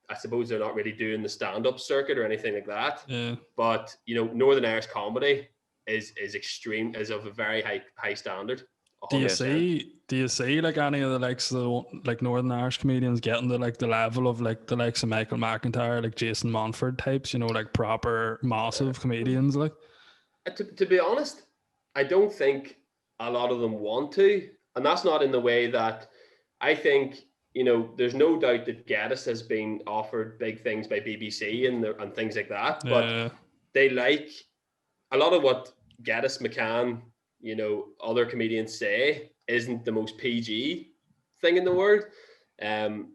Speaker 3: I suppose they're not really doing the stand-up circuit or anything like that. Yeah. But, you know, Northern Irish comedy is extreme, is of a very high standard. 100%.
Speaker 2: Do you see like any of the likes of the like Northern Irish comedians getting to like the level of like the likes of Michael McIntyre, like Jason Montford types, you know, like proper massive comedians? Like,
Speaker 3: to be honest, I don't think a lot of them want to, and that's not in the way that I think, you know, there's no doubt that Geddes has been offered big things by BBC and things like that, but they like a lot of what Geddes, McCann, you know, other comedians say isn't the most PG thing in the world. And,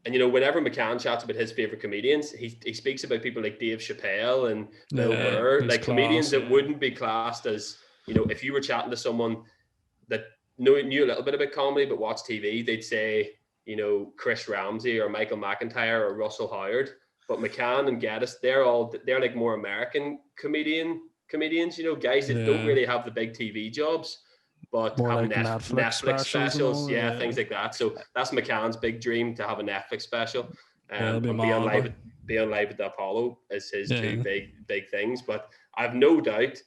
Speaker 3: you know, whenever McCann chats about his favorite comedians, he speaks about people like Dave Chappelle and Bill Burr, like comedians that wouldn't be classed as, you know, if you were chatting to someone that knew a little bit about comedy but watched TV, they'd say, you know, Chris Ramsey or Michael McIntyre or Russell Howard. But McCann and Geddes, they're like more American comedians, you know, guys that don't really have the big TV jobs, but more have like Netflix specials, things like that. So that's McCann's big dream, to have a Netflix special. And be on live at the Apollo is his two big things. But I've no doubt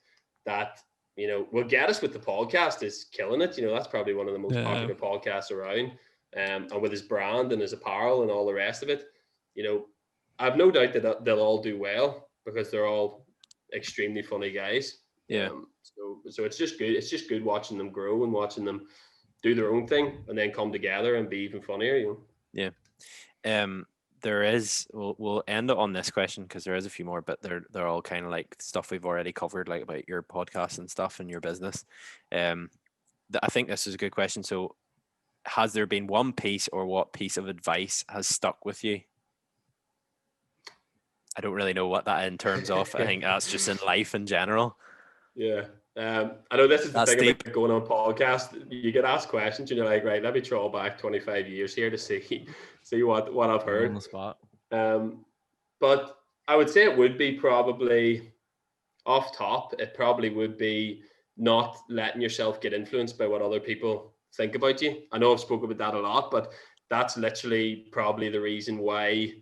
Speaker 3: that, you know, well, Geddes with the podcast is killing it. You know, that's probably one of the most popular podcasts around. And with his brand and his apparel and all the rest of it, you know, I've no doubt that they'll all do well because they're all extremely funny guys. So it's just good. It's just good watching them grow and watching them do their own thing and then come together and be even funnier, you know.
Speaker 1: There is, we'll end it on this question because there is a few more, but they're all kind of like stuff we've already covered, like about your podcast and stuff and your business. I think this is a good question. So has there been one piece or what piece of advice has stuck with you? I don't really know what that in terms of. I think that's just in life in general.
Speaker 3: Yeah. I know this is the thing about going on podcast. You get asked questions and you're like, right, let me trawl back 25 years here to see what I've heard.
Speaker 4: On the spot.
Speaker 3: But I would say it would be probably off top. It probably would be not letting yourself get influenced by what other people think about you. I know I've spoken about that a lot, but that's literally probably the reason why,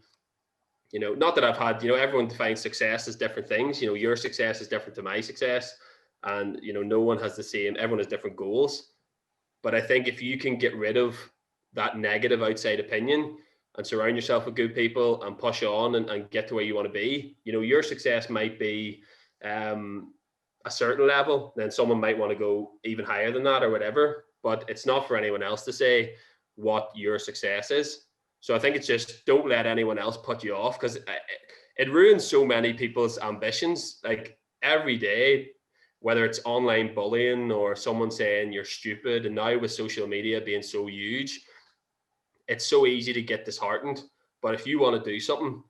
Speaker 3: you know, not that I've had, you know, everyone defines success as different things. You know, your success is different to my success. And, you know, no one has the same, everyone has different goals. But I think if you can get rid of that negative outside opinion and surround yourself with good people and push on and get to where you want to be, you know, your success might be a certain level. Then someone might want to go even higher than that or whatever. But it's not for anyone else to say what your success is. So I think it's just don't let anyone else put you off, because it ruins so many people's ambitions. Like every day, whether it's online bullying or someone saying you're stupid, and now with social media being so huge, it's so easy to get disheartened. But if you want to do something,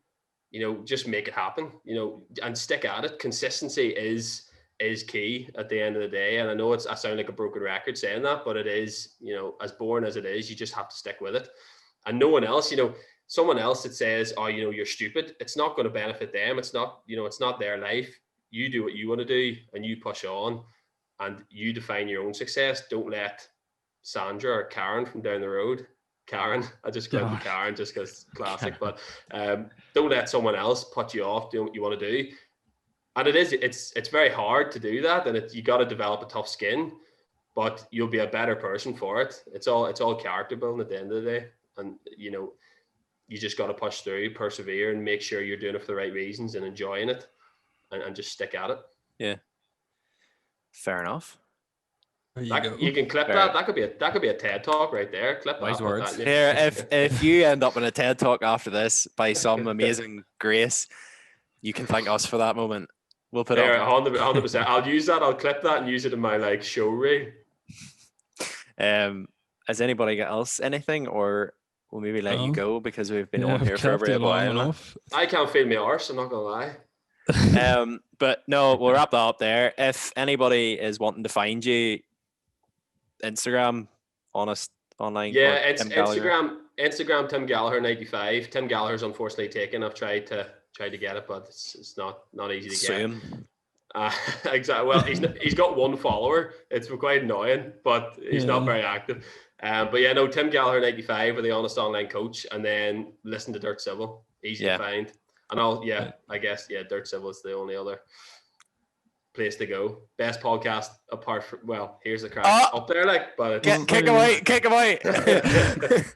Speaker 3: you know, just make it happen, you know, and stick at it. Consistency is key at the end of the day. And I know I sound like a broken record saying that, but it is, you know, as boring as it is, you just have to stick with it. And no one else, you know, someone else that says, oh, you know, you're stupid, it's not going to benefit them. It's not, you know, it's not their life. You do what you want to do and you push on and you define your own success. Don't let Sandra or Karen from down the road Karen. I just call him Karen just because classic. But don't let someone else put you off doing what you want to do. And it's very hard to do that, and you got to develop a tough skin, but you'll be a better person for it. It's all character building at the end of the day, and you just got to push through, persevere, and make sure you're doing it for the right reasons and enjoying it, and just stick at it.
Speaker 1: Yeah, fair enough.
Speaker 3: You can clip that. That could be a TED talk right there. Clip
Speaker 4: nice words.
Speaker 1: Here, if you end up in a TED talk after this by some amazing grace, you can thank us for that moment. We'll put it
Speaker 3: 100%. I'll use that. I'll clip that and use it in my show reel.
Speaker 1: Has anybody else anything, or we'll maybe let you go because we've been on here for a while.
Speaker 3: I can't feel my arse. I'm not gonna lie.
Speaker 1: But no, we'll wrap that up there. If anybody is wanting to find you, Instagram, honest online.
Speaker 3: Yeah, it's Instagram Tim Gallagher 95. Tim Gallagher's unfortunately taken. I've tried to get it, but it's not easy to get. Exactly. Well, he's got one follower. It's quite annoying, but he's not very active. But yeah, no, Tim Gallagher 95 with the Honest Online Coach, and then listen to Drit Civil. Easy to find. And I guess Drit Civil is the only other place to go. Best podcast apart from, here's the Craic up there, but
Speaker 1: kick away.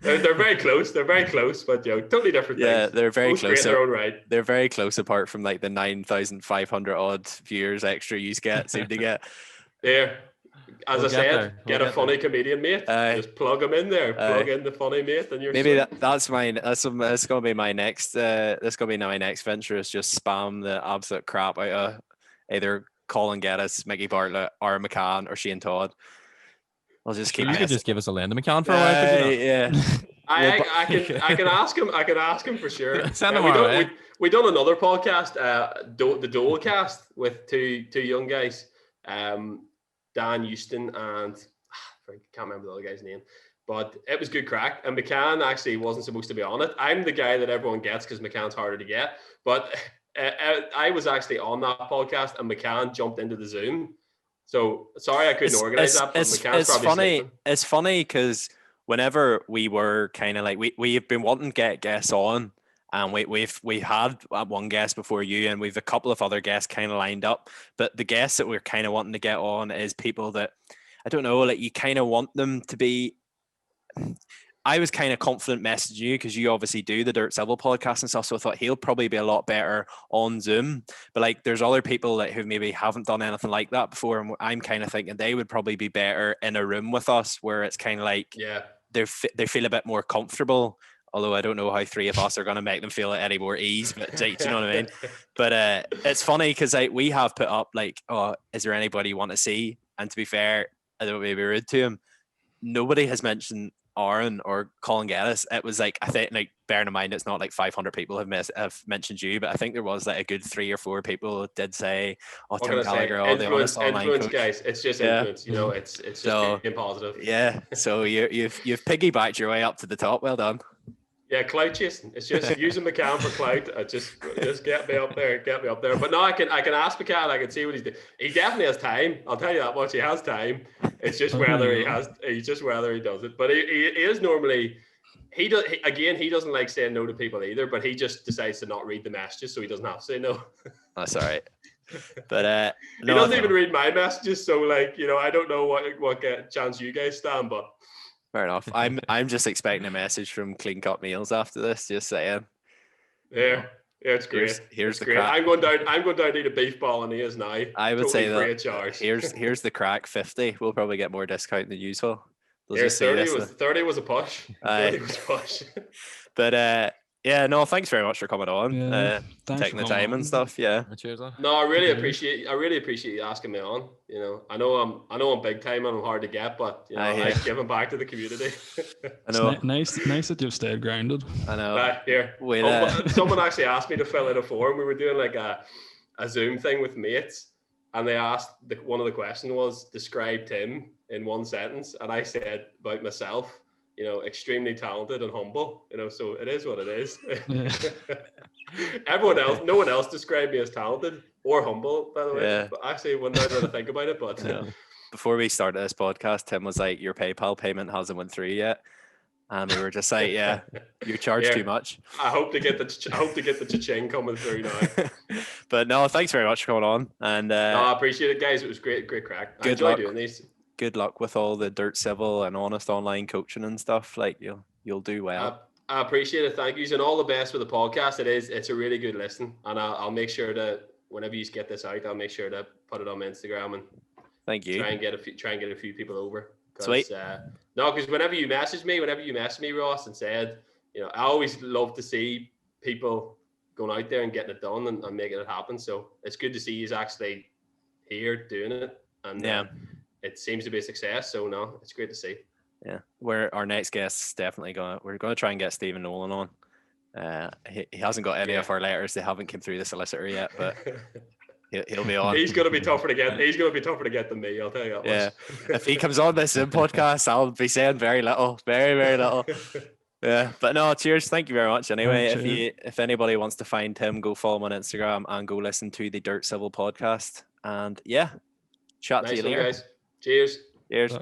Speaker 3: they're very close. They're very close, but totally different things.
Speaker 1: Yeah, they're very close.
Speaker 3: In their own right.
Speaker 1: They're very close apart from the 9,500 odd viewers extra you seem to get.
Speaker 3: Yeah. As I said, get a funny comedian mate. Just plug them in there. Plug in the funny mate, and you're
Speaker 1: maybe that's mine. That's gonna be my next. That's gonna be my next venture. Is just spam the absolute crap out of either Colin Geddes, Mickey Bartlett, or McCann, or Shane Todd. I'll just keep.
Speaker 4: You could just give us a Linda McCann for a while.
Speaker 1: Yeah.
Speaker 3: I can ask him. I can ask him for sure.
Speaker 4: Send him our way.
Speaker 3: We done another podcast, the Dole Cast, with two young guys. Dan Houston and I can't remember the other guy's name, but it was good crack. And McCann actually wasn't supposed to be on it. I'm the guy that everyone gets because McCann's harder to get. But I was actually on that podcast, and McCann jumped into the Zoom. So sorry I couldn't organize that. But McCann's funny.
Speaker 1: It's funny because whenever we were kind of we've been wanting to get guests on. And we had one guest before you, and we've a couple of other guests kind of lined up. But the guests that we're kind of wanting to get on is people that, I don't know, you kind of want them to be. I was kind of confident messaging you because you obviously do the Drit Civil podcast and stuff. So I thought he'll probably be a lot better on Zoom. But there's other people who maybe haven't done anything like that before. And I'm kind of thinking they would probably be better in a room with us where it's kind of they feel a bit more comfortable. Although I don't know how three of us are going to make them feel at any more ease, but do you know what I mean? But it's funny because we have put up is there anybody you want to see? And to be fair, I don't want to be rude to him. Nobody has mentioned Aaron or Colin Geddes. It was I think bearing in mind it's not 500 people have mentioned you, but I think there was a good 3 or 4 people did say, Tim Gallagher,
Speaker 3: influence guys. It's just influence, it's just being positive.
Speaker 1: Yeah. So you've piggybacked your way up to the top. Well done.
Speaker 3: Yeah, clout chasing. It's just using McCann for clout. Just get me up there. But no, I can ask McCann. I can see what he's doing. He definitely has time. I'll tell you that much. He has time. It's just whether he does it. But he is normally. He doesn't like saying no to people either. But he just decides to not read the messages, so he doesn't have to say no.
Speaker 1: That's all right. But
Speaker 3: he doesn't even read my messages. So I don't know what chance you guys stand, but.
Speaker 1: Fair enough. I'm just expecting a message from Clean Cut Meals after this. Just saying.
Speaker 3: Yeah, it's great.
Speaker 1: Here's the
Speaker 3: great.
Speaker 1: crack.
Speaker 3: I'm going down to eat a beef bolognese now.
Speaker 1: I would say that. Here's the crack 50. We'll probably get more discount than usual.
Speaker 3: 30 was a push. 30 was a push.
Speaker 1: But yeah, no, thanks very much for coming on. Taking the time and stuff. Yeah.
Speaker 4: Cheers.
Speaker 3: No, I really appreciate you asking me on. I know I'm big time and I'm hard to get, but I like giving back to the community.
Speaker 2: I know. Nice that you've stayed grounded.
Speaker 1: I know.
Speaker 3: Here. Someone actually asked me to fill in a form. We were doing a Zoom thing with mates, and they asked one of the questions was describe Tim in one sentence, and I said about myself. Extremely talented and humble, so it is what it is. No one else described me as talented or humble, by the way.
Speaker 1: Yeah.
Speaker 3: But actually, when I think about it, but
Speaker 1: before we started this podcast, Tim was like, your PayPal payment hasn't went through yet. And we were just like, yeah, you charge too much.
Speaker 3: I hope to get the cha-ching coming through now.
Speaker 1: But no, thanks very much for coming on. And
Speaker 3: no, I appreciate it, guys. It was great crack. I enjoy doing these.
Speaker 1: Good luck with all the Drit Civil and honest online coaching and stuff. Like you'll do well.
Speaker 3: I appreciate it. Thank yous, and all the best with the podcast. It's a really good listen, and I'll make sure that whenever you get this out, I'll make sure to put it on my Instagram and
Speaker 1: thank you.
Speaker 3: Try and get a few people over.
Speaker 1: Sweet.
Speaker 3: No, because whenever you message me, Ross, and said, I always love to see people going out there and getting it done and making it happen. So it's good to see you actually here doing it, and it seems to be a success. So no, it's great to see.
Speaker 1: Yeah, our next guest is definitely we're going to try and get Stephen Nolan on. He hasn't got any of our letters; they haven't come through the solicitor yet, but. He'll be on.
Speaker 3: He's going to be tougher to get. He's going to be tougher to get than me. I'll tell you that.
Speaker 1: Yeah, if he comes on this podcast, I'll be saying very little, very, very little. Yeah, but no, cheers. Thank you very much. Anyway, if anybody wants to find him, go follow him on Instagram and go listen to the Drit Civil podcast. And yeah, chat to you later,
Speaker 3: guys. Cheers.
Speaker 1: Cheers.